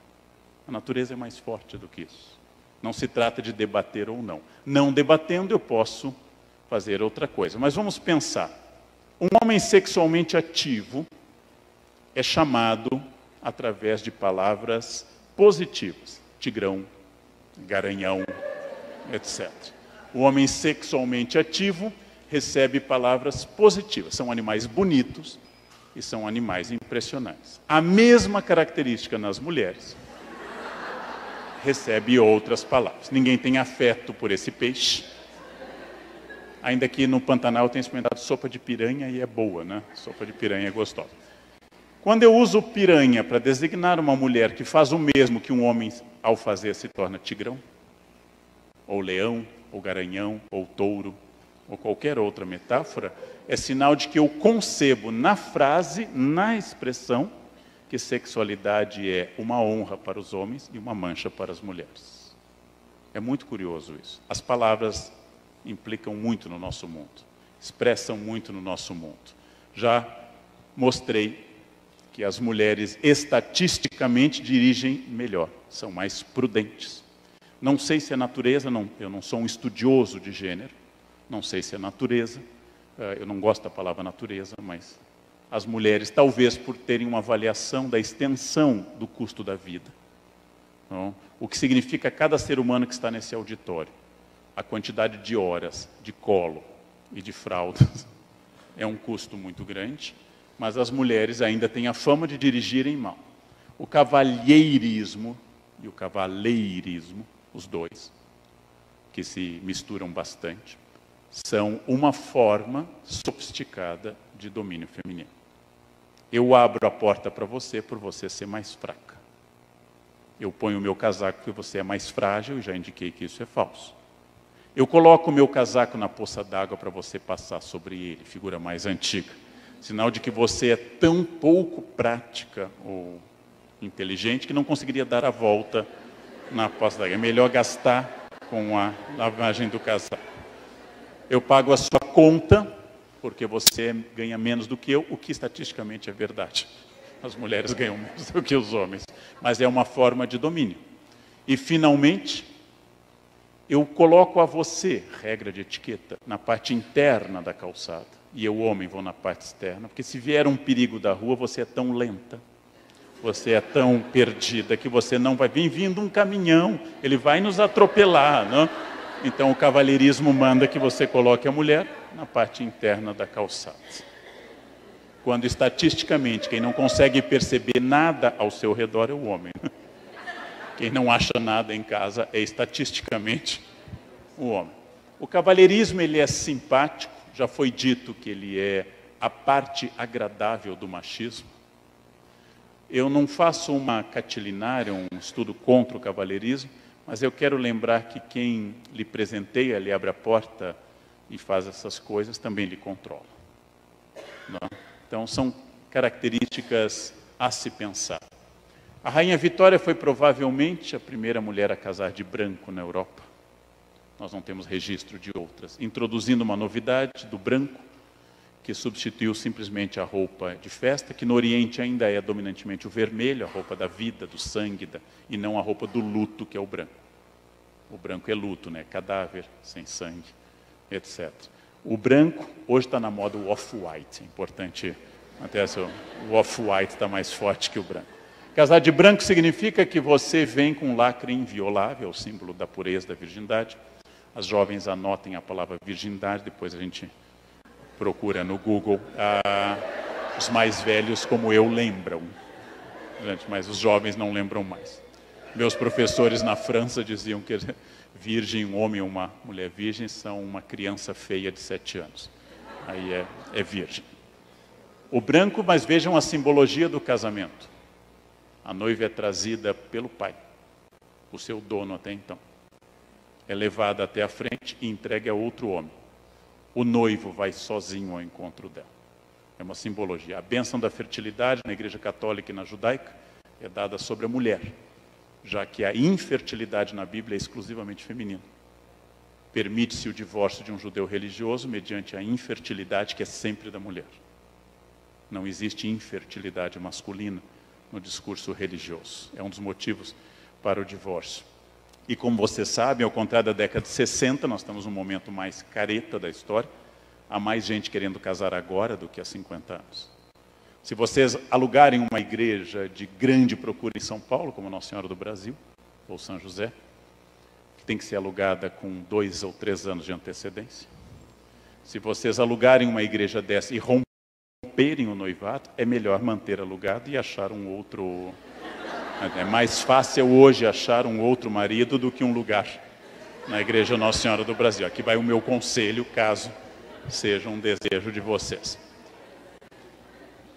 A natureza é mais forte do que isso. Não se trata de debater ou não. Não debatendo, eu posso fazer outra coisa. Mas vamos pensar. Um homem sexualmente ativo é chamado através de palavras positivas. Tigrão, garanhão, etc. O homem sexualmente ativo recebe palavras positivas. São animais bonitos e são animais impressionantes. A mesma característica nas mulheres recebe outras palavras. Ninguém tem afeto por esse peixe. Ainda que no Pantanal eu tenha experimentado sopa de piranha e é boa, né? Sopa de piranha é gostosa. Quando eu uso piranha para designar uma mulher que faz o mesmo que um homem ao fazer se torna tigrão, ou leão, ou garanhão, ou touro, ou qualquer outra metáfora, é sinal de que eu concebo na frase, na expressão, que sexualidade é uma honra para os homens e uma mancha para as mulheres. É muito curioso isso. As palavras implicam muito no nosso mundo, expressam muito no nosso mundo. Já mostrei que as mulheres estatisticamente dirigem melhor, são mais prudentes. Não sei se é natureza, eu não sou um estudioso de gênero, não sei se é natureza, eu não gosto da palavra natureza, mas as mulheres, talvez por terem uma avaliação da extensão do custo da vida, não? O que significa cada ser humano que está nesse auditório, a quantidade de horas de colo e de fraldas é um custo muito grande, mas as mulheres ainda têm a fama de dirigirem mal. O cavalheirismo e o cavaleirismo, os dois, que se misturam bastante, são uma forma sofisticada de domínio feminino. Eu abro a porta para você por você ser mais fraca. Eu ponho o meu casaco porque você é mais frágil e já indiquei que isso é falso. Eu coloco o meu casaco na poça d'água para você passar sobre ele, figura mais antiga. Sinal de que você é tão pouco prática ou inteligente que não conseguiria dar a volta na poça d'água. É melhor gastar com a lavagem do casaco. Eu pago a sua conta, porque você ganha menos do que eu, o que estatisticamente é verdade. As mulheres ganham menos do que os homens, mas é uma forma de domínio. E, finalmente, eu coloco a você, regra de etiqueta, na parte interna da calçada, e eu, homem, vou na parte externa, porque se vier um perigo da rua, você é tão lenta, você é tão perdida, que você não vai vir vindo um caminhão, ele vai nos atropelar, não? Então o cavalheirismo manda que você coloque a mulher na parte interna da calçada. Quando estatisticamente quem não consegue perceber nada ao seu redor é o homem. Quem não acha nada em casa é estatisticamente o homem. O cavalheirismo ele é simpático, já foi dito que ele é a parte agradável do machismo. Eu não faço uma catilinária, um estudo contra o cavalheirismo, mas eu quero lembrar que quem lhe presenteia, lhe abre a porta e faz essas coisas, também lhe controla. Não? Então, são características a se pensar. A Rainha Vitória foi provavelmente a primeira mulher a casar de branco na Europa. Nós não temos registro de outras. Introduzindo uma novidade do branco, que substituiu simplesmente a roupa de festa, que no Oriente ainda é dominantemente o vermelho, a roupa da vida, do sangue, e não a roupa do luto, que é o branco. O branco é luto, né? Cadáver, sem sangue, etc. O branco, hoje está na moda o off-white, é importante, até o off-white está mais forte que o branco. Casar de branco significa que você vem com um lacre inviolável, o símbolo da pureza, da virgindade. As jovens anotem a palavra virgindade, depois a gente procura no Google. Os mais velhos, como eu, lembram, mas os jovens não lembram mais. Meus professores na França diziam que virgem, um homem ou uma mulher virgem, são uma criança feia de 7 anos. Aí é virgem. O branco, mas vejam a simbologia do casamento. A noiva é trazida pelo pai, o seu dono até então. É levada até a frente e entregue a outro homem. O noivo vai sozinho ao encontro dela. É uma simbologia. A bênção da fertilidade na Igreja Católica e na Judaica é dada sobre a mulher, já que a infertilidade na Bíblia é exclusivamente feminina. Permite-se o divórcio de um judeu religioso mediante a infertilidade que é sempre da mulher. Não existe infertilidade masculina no discurso religioso. É um dos motivos para o divórcio. E como vocês sabem, ao contrário da década de 60, nós estamos num momento mais careta da história. Há mais gente querendo casar agora do que há 50 anos. Se vocês alugarem uma igreja de grande procura em São Paulo, como Nossa Senhora do Brasil, ou São José, que tem que ser alugada com 2 ou 3 anos de antecedência. Se vocês alugarem uma igreja dessa e romperem o noivado, é melhor manter alugado e achar um outro. É mais fácil hoje achar um outro marido do que um lugar na Igreja Nossa Senhora do Brasil. Aqui vai o meu conselho, caso seja um desejo de vocês.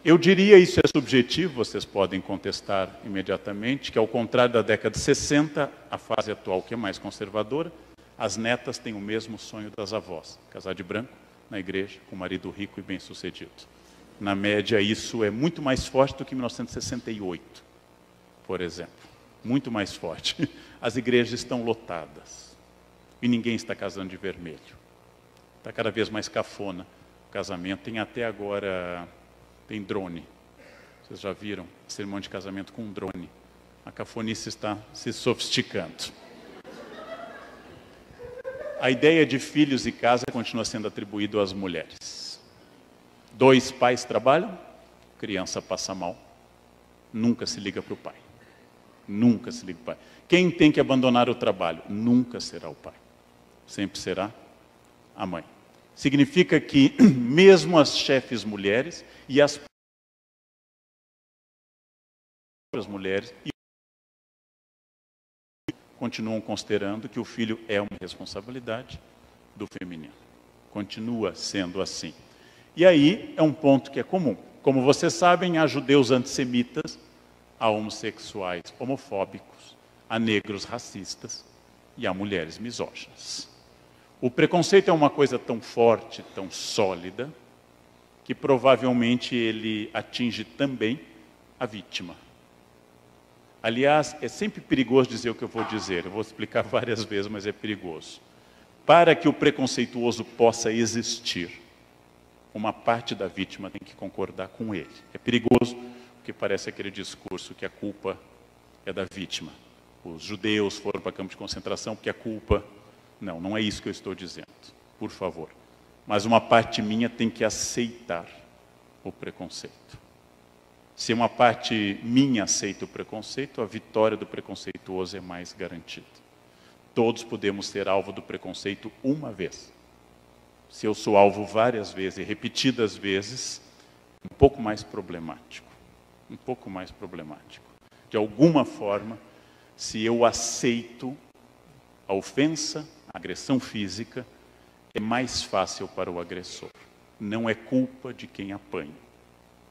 Eu diria, isso é subjetivo, vocês podem contestar imediatamente, que ao contrário da década de 60, a fase atual que é mais conservadora, as netas têm o mesmo sonho das avós, casar de branco na igreja, com um marido rico e bem-sucedido. Na média, isso é muito mais forte do que em 1968. Por exemplo, muito mais forte. As igrejas estão lotadas e ninguém está casando de vermelho. Está cada vez mais cafona o casamento. Tem até agora, tem drone. Vocês já viram a cerimônia de casamento com um drone? A cafonice está se sofisticando. A ideia de filhos e casa continua sendo atribuída às mulheres. 2 pais trabalham, criança passa mal, nunca se liga para o pai. Nunca se liga para o pai. Quem tem que abandonar o trabalho? Nunca será o pai. Sempre será a mãe. Significa que mesmo as chefes mulheres e as mulheres continuam considerando que o filho é uma responsabilidade do feminino. Continua sendo assim. E aí é um ponto que é comum. Como vocês sabem, há judeus antissemitas, há homossexuais homofóbicos, há negros racistas e há mulheres misóginas. O preconceito é uma coisa tão forte, tão sólida, que provavelmente ele atinge também a vítima. Aliás, é sempre perigoso dizer o que eu vou dizer, eu vou explicar várias vezes, mas é perigoso. Para que o preconceituoso possa existir, uma parte da vítima tem que concordar com ele. É perigoso, porque parece aquele discurso que a culpa é da vítima. Os judeus foram para campo de concentração porque a culpa... Não, não é isso que eu estou dizendo, por favor. Mas uma parte minha tem que aceitar o preconceito. Se uma parte minha aceita o preconceito, a vitória do preconceituoso é mais garantida. Todos podemos ser alvo do preconceito uma vez. Se eu sou alvo várias vezes e repetidas vezes, um pouco mais problemático. Um pouco mais problemático. De alguma forma, se eu aceito a ofensa, a agressão física, é mais fácil para o agressor. Não é culpa de quem apanha,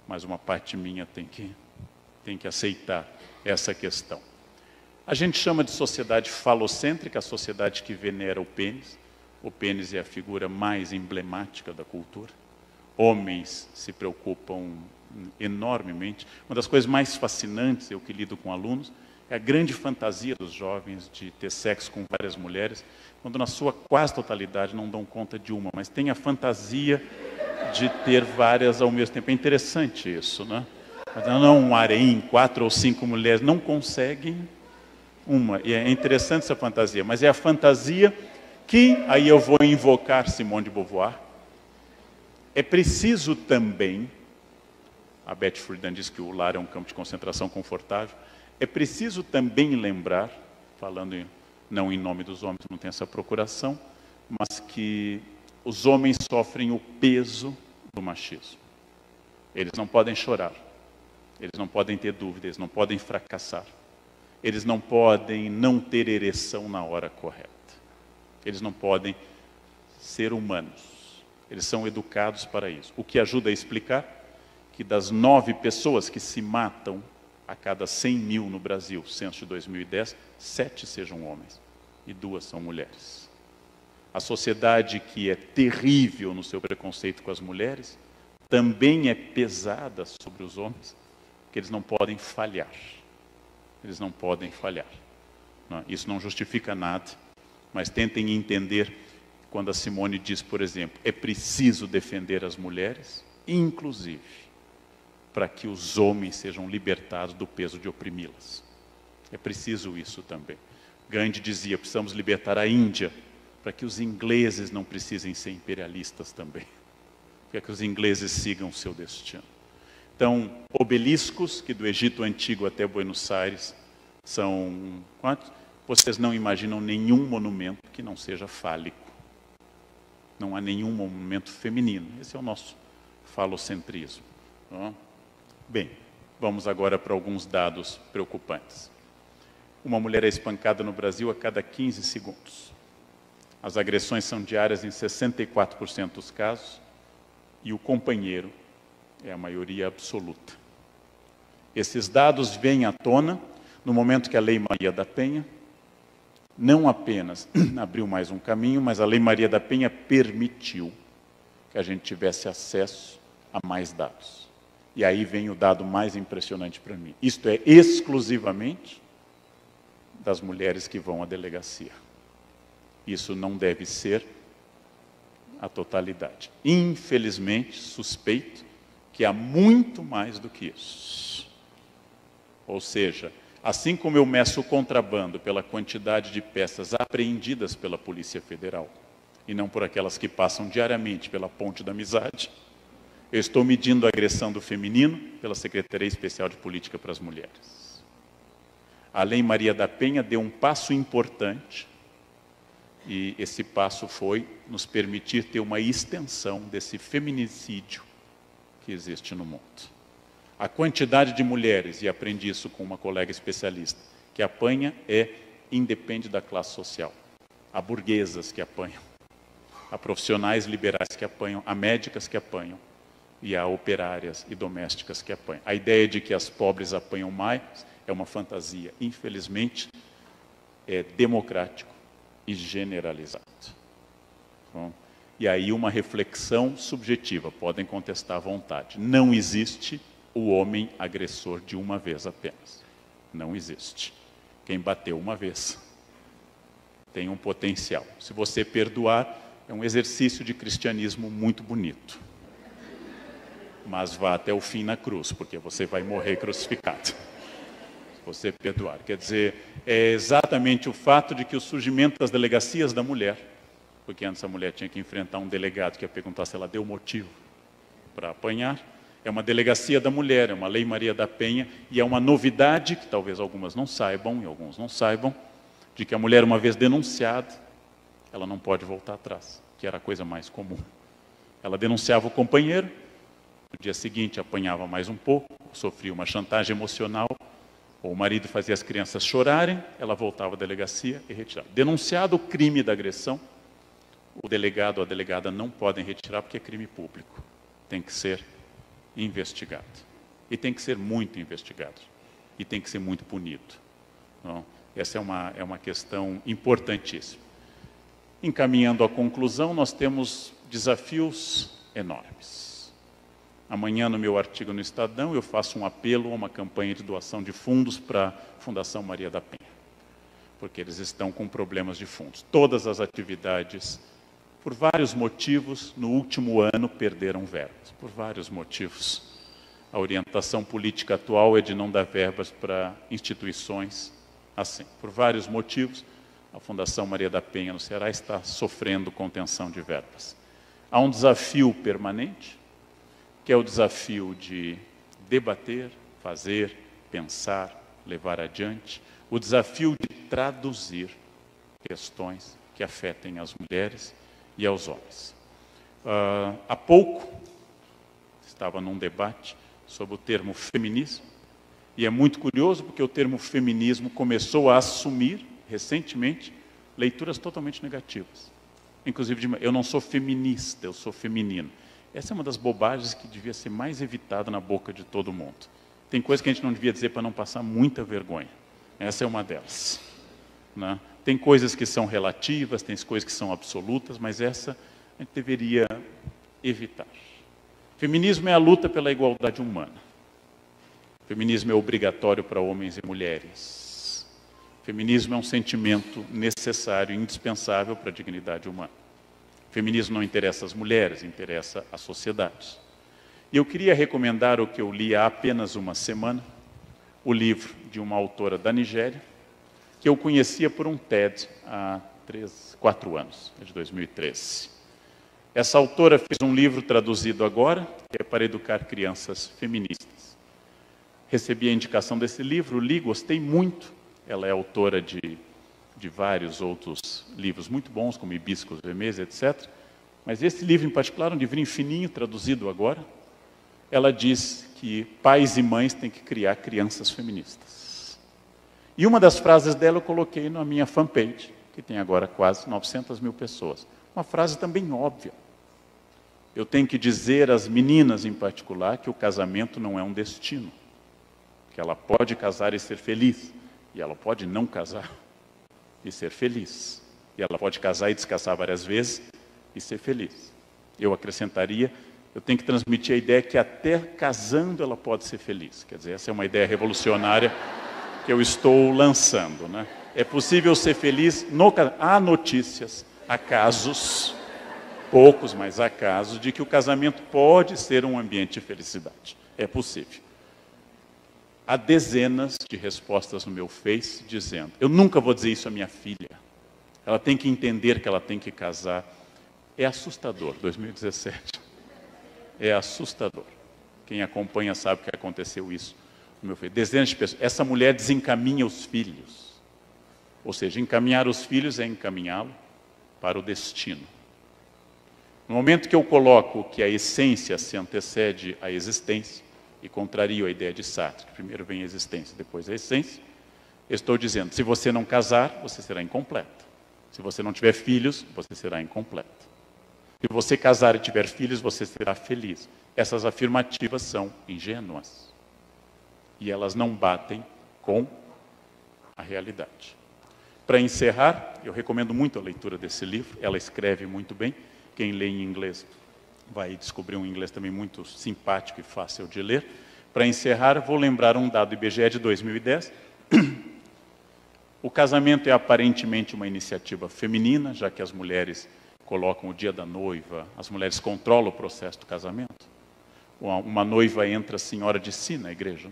mas uma parte minha tem que aceitar essa questão. A gente chama de sociedade falocêntrica, a sociedade que venera o pênis. O pênis é a figura mais emblemática da cultura. Homens se preocupam enormemente. Uma das coisas mais fascinantes, eu que lido com alunos, é a grande fantasia dos jovens de ter sexo com várias mulheres, quando na sua quase totalidade não dão conta de uma, mas tem a fantasia de ter várias ao mesmo tempo. É interessante isso, né? Não um harém, 4 ou 5 mulheres, não conseguem uma. E é interessante essa fantasia, mas é a fantasia que, aí eu vou invocar Simone de Beauvoir, é preciso também, a Betty Friedan diz que o lar é um campo de concentração confortável, é preciso também lembrar, falando não em nome dos homens, não tem essa procuração, mas que os homens sofrem o peso do machismo. Eles não podem chorar, eles não podem ter dúvidas, eles não podem fracassar, eles não podem não ter ereção na hora correta, eles não podem ser humanos, eles são educados para isso. O que ajuda a explicar que das 9 pessoas que se matam a cada 100 mil no Brasil, censo de 2010, 7 sejam homens e 2 são mulheres. A sociedade que é terrível no seu preconceito com as mulheres, também é pesada sobre os homens, porque eles não podem falhar. Eles não podem falhar. Isso não justifica nada, mas tentem entender quando a Simone diz, por exemplo, é preciso defender as mulheres, inclusive para que os homens sejam libertados do peso de oprimi-las. É preciso isso também. Gandhi dizia, precisamos libertar a Índia, para que os ingleses não precisem ser imperialistas também. Para que os ingleses sigam o seu destino. Então, obeliscos, que do Egito Antigo até Buenos Aires, são quantos? Vocês não imaginam nenhum monumento que não seja fálico. Não há nenhum monumento feminino. Esse é o nosso falocentrismo. Bem, vamos agora para alguns dados preocupantes. Uma mulher é espancada no Brasil a cada 15 segundos. As agressões são diárias em 64% dos casos e o companheiro é a maioria absoluta. Esses dados vêm à tona no momento que a Lei Maria da Penha não apenas abriu mais um caminho, mas a Lei Maria da Penha permitiu que a gente tivesse acesso a mais dados. E aí vem o dado mais impressionante para mim. Isto é exclusivamente das mulheres que vão à delegacia. Isso não deve ser a totalidade. Infelizmente, suspeito que há muito mais do que isso. Ou seja, assim como eu meço o contrabando pela quantidade de peças apreendidas pela Polícia Federal, e não por aquelas que passam diariamente pela Ponte da Amizade, eu estou medindo a agressão do feminino pela Secretaria Especial de Política para as Mulheres. A Lei Maria da Penha deu um passo importante, e esse passo foi nos permitir ter uma extensão desse feminicídio que existe no mundo. A quantidade de mulheres, e aprendi isso com uma colega especialista, que apanha independe da classe social. Há burguesas que apanham, há profissionais liberais que apanham, há médicas que apanham, e há operárias e domésticas que apanham. A ideia de que as pobres apanham mais é uma fantasia. Infelizmente, é democrático e generalizado. Bom, e aí uma reflexão subjetiva, podem contestar à vontade. Não existe o homem agressor de uma vez apenas. Não existe. Quem bateu uma vez tem um potencial. Se você perdoar, é um exercício de cristianismo muito bonito. Mas vá até o fim na cruz, porque você vai morrer crucificado. Se você perdoar. Quer dizer, é exatamente o fato de que o surgimento das delegacias da mulher, porque antes a mulher tinha que enfrentar um delegado que ia perguntar se ela deu motivo para apanhar, é uma delegacia da mulher, é uma Lei Maria da Penha, e é uma novidade, que talvez algumas não saibam, e alguns não saibam, de que a mulher, uma vez denunciada, ela não pode voltar atrás, que era a coisa mais comum. Ela denunciava o companheiro, no dia seguinte apanhava mais um pouco, sofria uma chantagem emocional, ou o marido fazia as crianças chorarem, ela voltava à delegacia e retirava. Denunciado o crime da agressão, o delegado ou a delegada não podem retirar porque é crime público. Tem que ser investigado. E tem que ser muito investigado. E tem que ser muito punido. Então, essa é uma questão importantíssima. Encaminhando à conclusão, nós temos desafios enormes. Amanhã, no meu artigo no Estadão, eu faço um apelo a uma campanha de doação de fundos para a Fundação Maria da Penha, porque eles estão com problemas de fundos. Todas as atividades, por vários motivos, no último ano perderam verbas, por vários motivos. A orientação política atual é de não dar verbas para instituições assim. Por vários motivos, a Fundação Maria da Penha no Ceará está sofrendo contenção de verbas. Há um desafio permanente, que é o desafio de debater, fazer, pensar, levar adiante, o desafio de traduzir questões que afetem as mulheres e aos homens. Há pouco, estava num debate sobre o termo feminismo, e é muito curioso porque o termo feminismo começou a assumir, recentemente, leituras totalmente negativas. Inclusive, eu não sou feminista, eu sou feminino. Essa é uma das bobagens que devia ser mais evitada na boca de todo mundo. Tem coisa que a gente não devia dizer para não passar muita vergonha. Essa é uma delas, né? Tem coisas que são relativas, tem coisas que são absolutas, mas essa a gente deveria evitar. Feminismo é a luta pela igualdade humana. Feminismo é obrigatório para homens e mulheres. Feminismo é um sentimento necessário e indispensável para a dignidade humana. Feminismo não interessa às mulheres, interessa à sociedade. E eu queria recomendar o que eu li há apenas uma semana, o livro de uma autora da Nigéria, que eu conhecia por um TED há 4 anos, é de 2013. Essa autora fez um livro traduzido agora, que é para educar crianças feministas. Recebi a indicação desse livro, li, gostei muito. Ela é autora de vários outros livros muito bons, como Hibiscos Vermelhos, etc. Mas esse livro em particular, um livrinho fininho, traduzido agora, ela diz que pais e mães têm que criar crianças feministas. E uma das frases dela eu coloquei na minha fanpage, que tem agora quase 900 mil pessoas. Uma frase também óbvia. Eu tenho que dizer às meninas em particular que o casamento não é um destino. Que ela pode casar e ser feliz, e ela pode não casar e ser feliz. E ela pode casar e descasar várias vezes e ser feliz. Eu acrescentaria, eu tenho que transmitir a ideia que até casando ela pode ser feliz. Quer dizer, essa é uma ideia revolucionária que eu estou lançando, né? É possível ser feliz no casamento. Há notícias, há casos, poucos, mas há casos, de que o casamento pode ser um ambiente de felicidade. É possível. Há dezenas de respostas no meu Face dizendo, eu nunca vou dizer isso à minha filha. Ela tem que entender que ela tem que casar. É assustador, 2017. É assustador. Quem acompanha sabe que aconteceu isso no meu Face. Dezenas de pessoas. Essa mulher desencaminha os filhos. Ou seja, encaminhar os filhos é encaminhá-lo para o destino. No momento que eu coloco que a essência se antecede à existência, e contrario a ideia de Sartre, que primeiro vem a existência, depois a essência, estou dizendo, se você não casar, você será incompleto. Se você não tiver filhos, você será incompleto. Se você casar e tiver filhos, você será feliz. Essas afirmativas são ingênuas. E elas não batem com a realidade. Para encerrar, eu recomendo muito a leitura desse livro, ela escreve muito bem, quem lê em inglês vai descobrir um inglês também muito simpático e fácil de ler. Para encerrar, vou lembrar um dado IBGE de 2010. O casamento é aparentemente uma iniciativa feminina, já que as mulheres colocam o dia da noiva, as mulheres controlam o processo do casamento. Uma noiva entra senhora de si na igreja.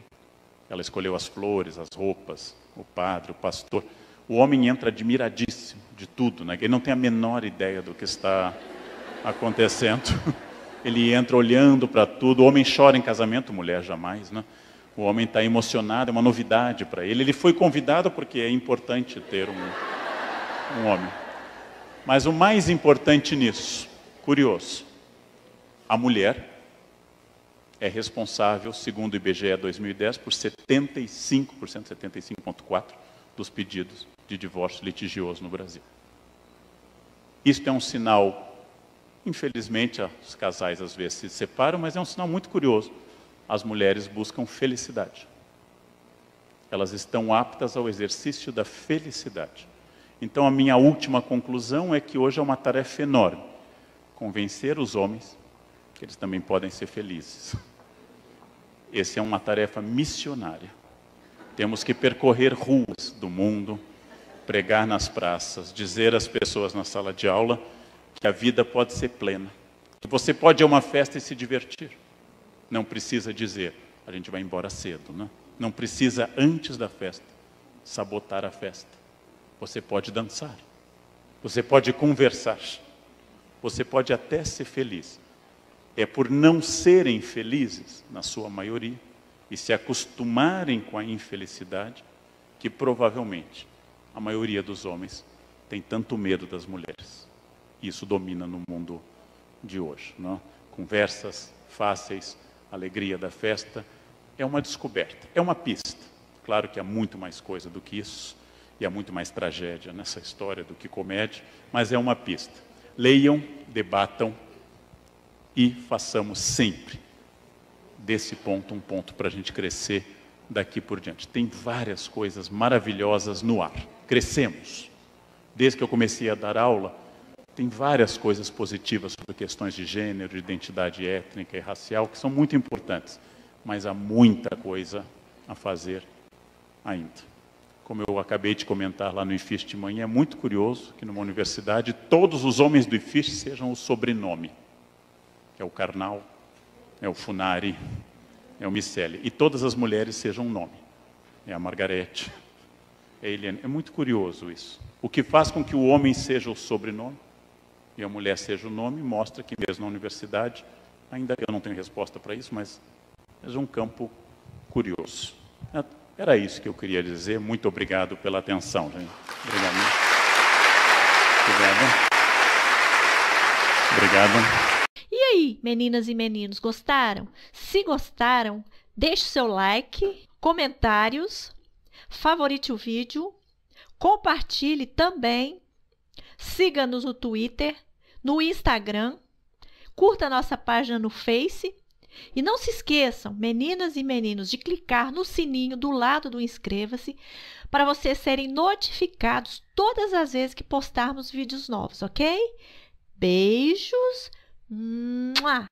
Ela escolheu as flores, as roupas, o padre, o pastor. O homem entra admiradíssimo de tudo, né? Ele não tem a menor ideia do que está acontecendo. Ele entra olhando para tudo. O homem chora em casamento, mulher jamais, né? O homem está emocionado, é uma novidade para ele. Ele foi convidado porque é importante ter um homem. Mas o mais importante nisso, curioso, a mulher é responsável, segundo o IBGE 2010, por 75%, 75,4% dos pedidos de divórcio litigioso no Brasil. Isto é um sinal. Infelizmente, os casais às vezes se separam, mas é um sinal muito curioso. As mulheres buscam felicidade. Elas estão aptas ao exercício da felicidade. Então, a minha última conclusão é que hoje é uma tarefa enorme. Convencer os homens que eles também podem ser felizes. Essa é uma tarefa missionária. Temos que percorrer ruas do mundo, pregar nas praças, dizer às pessoas na sala de aula que a vida pode ser plena, que você pode ir a uma festa e se divertir. Não precisa dizer, a gente vai embora cedo, né? Não precisa, antes da festa, sabotar a festa. Você pode dançar, você pode conversar, você pode até ser feliz. É por não serem felizes, na sua maioria, e se acostumarem com a infelicidade, que provavelmente a maioria dos homens tem tanto medo das mulheres. Isso domina no mundo de hoje, não? Conversas fáceis, alegria da festa, é uma descoberta, é uma pista. Claro que há muito mais coisa do que isso, e há muito mais tragédia nessa história do que comédia, mas é uma pista. Leiam, debatam e façamos sempre desse ponto um ponto para a gente crescer daqui por diante. Tem várias coisas maravilhosas no ar. Crescemos. Desde que eu comecei a dar aula, tem várias coisas positivas sobre questões de gênero, de identidade étnica e racial, que são muito importantes, mas há muita coisa a fazer ainda. Como eu acabei de comentar lá no IFISH de manhã, é muito curioso que numa universidade todos os homens do IFISH sejam o sobrenome. É o Karnal, é o Funari, é o Miceli. E todas as mulheres sejam um nome. É a Margarete, é a Eliane. É muito curioso isso. O que faz com que o homem seja o sobrenome e a mulher seja o nome, mostra que mesmo na universidade, ainda eu não tenho resposta para isso, mas é um campo curioso. Era isso que eu queria dizer. Muito obrigado pela atenção, gente. Obrigado. Obrigado. E aí, meninas e meninos, gostaram? Se gostaram, deixe seu like, comentários, favorite o vídeo, compartilhe também, siga-nos no Twitter, no Instagram, curta nossa página no Face e não se esqueçam, meninas e meninos, de clicar no sininho do lado do inscreva-se para vocês serem notificados todas as vezes que postarmos vídeos novos, ok? Beijos! Mua!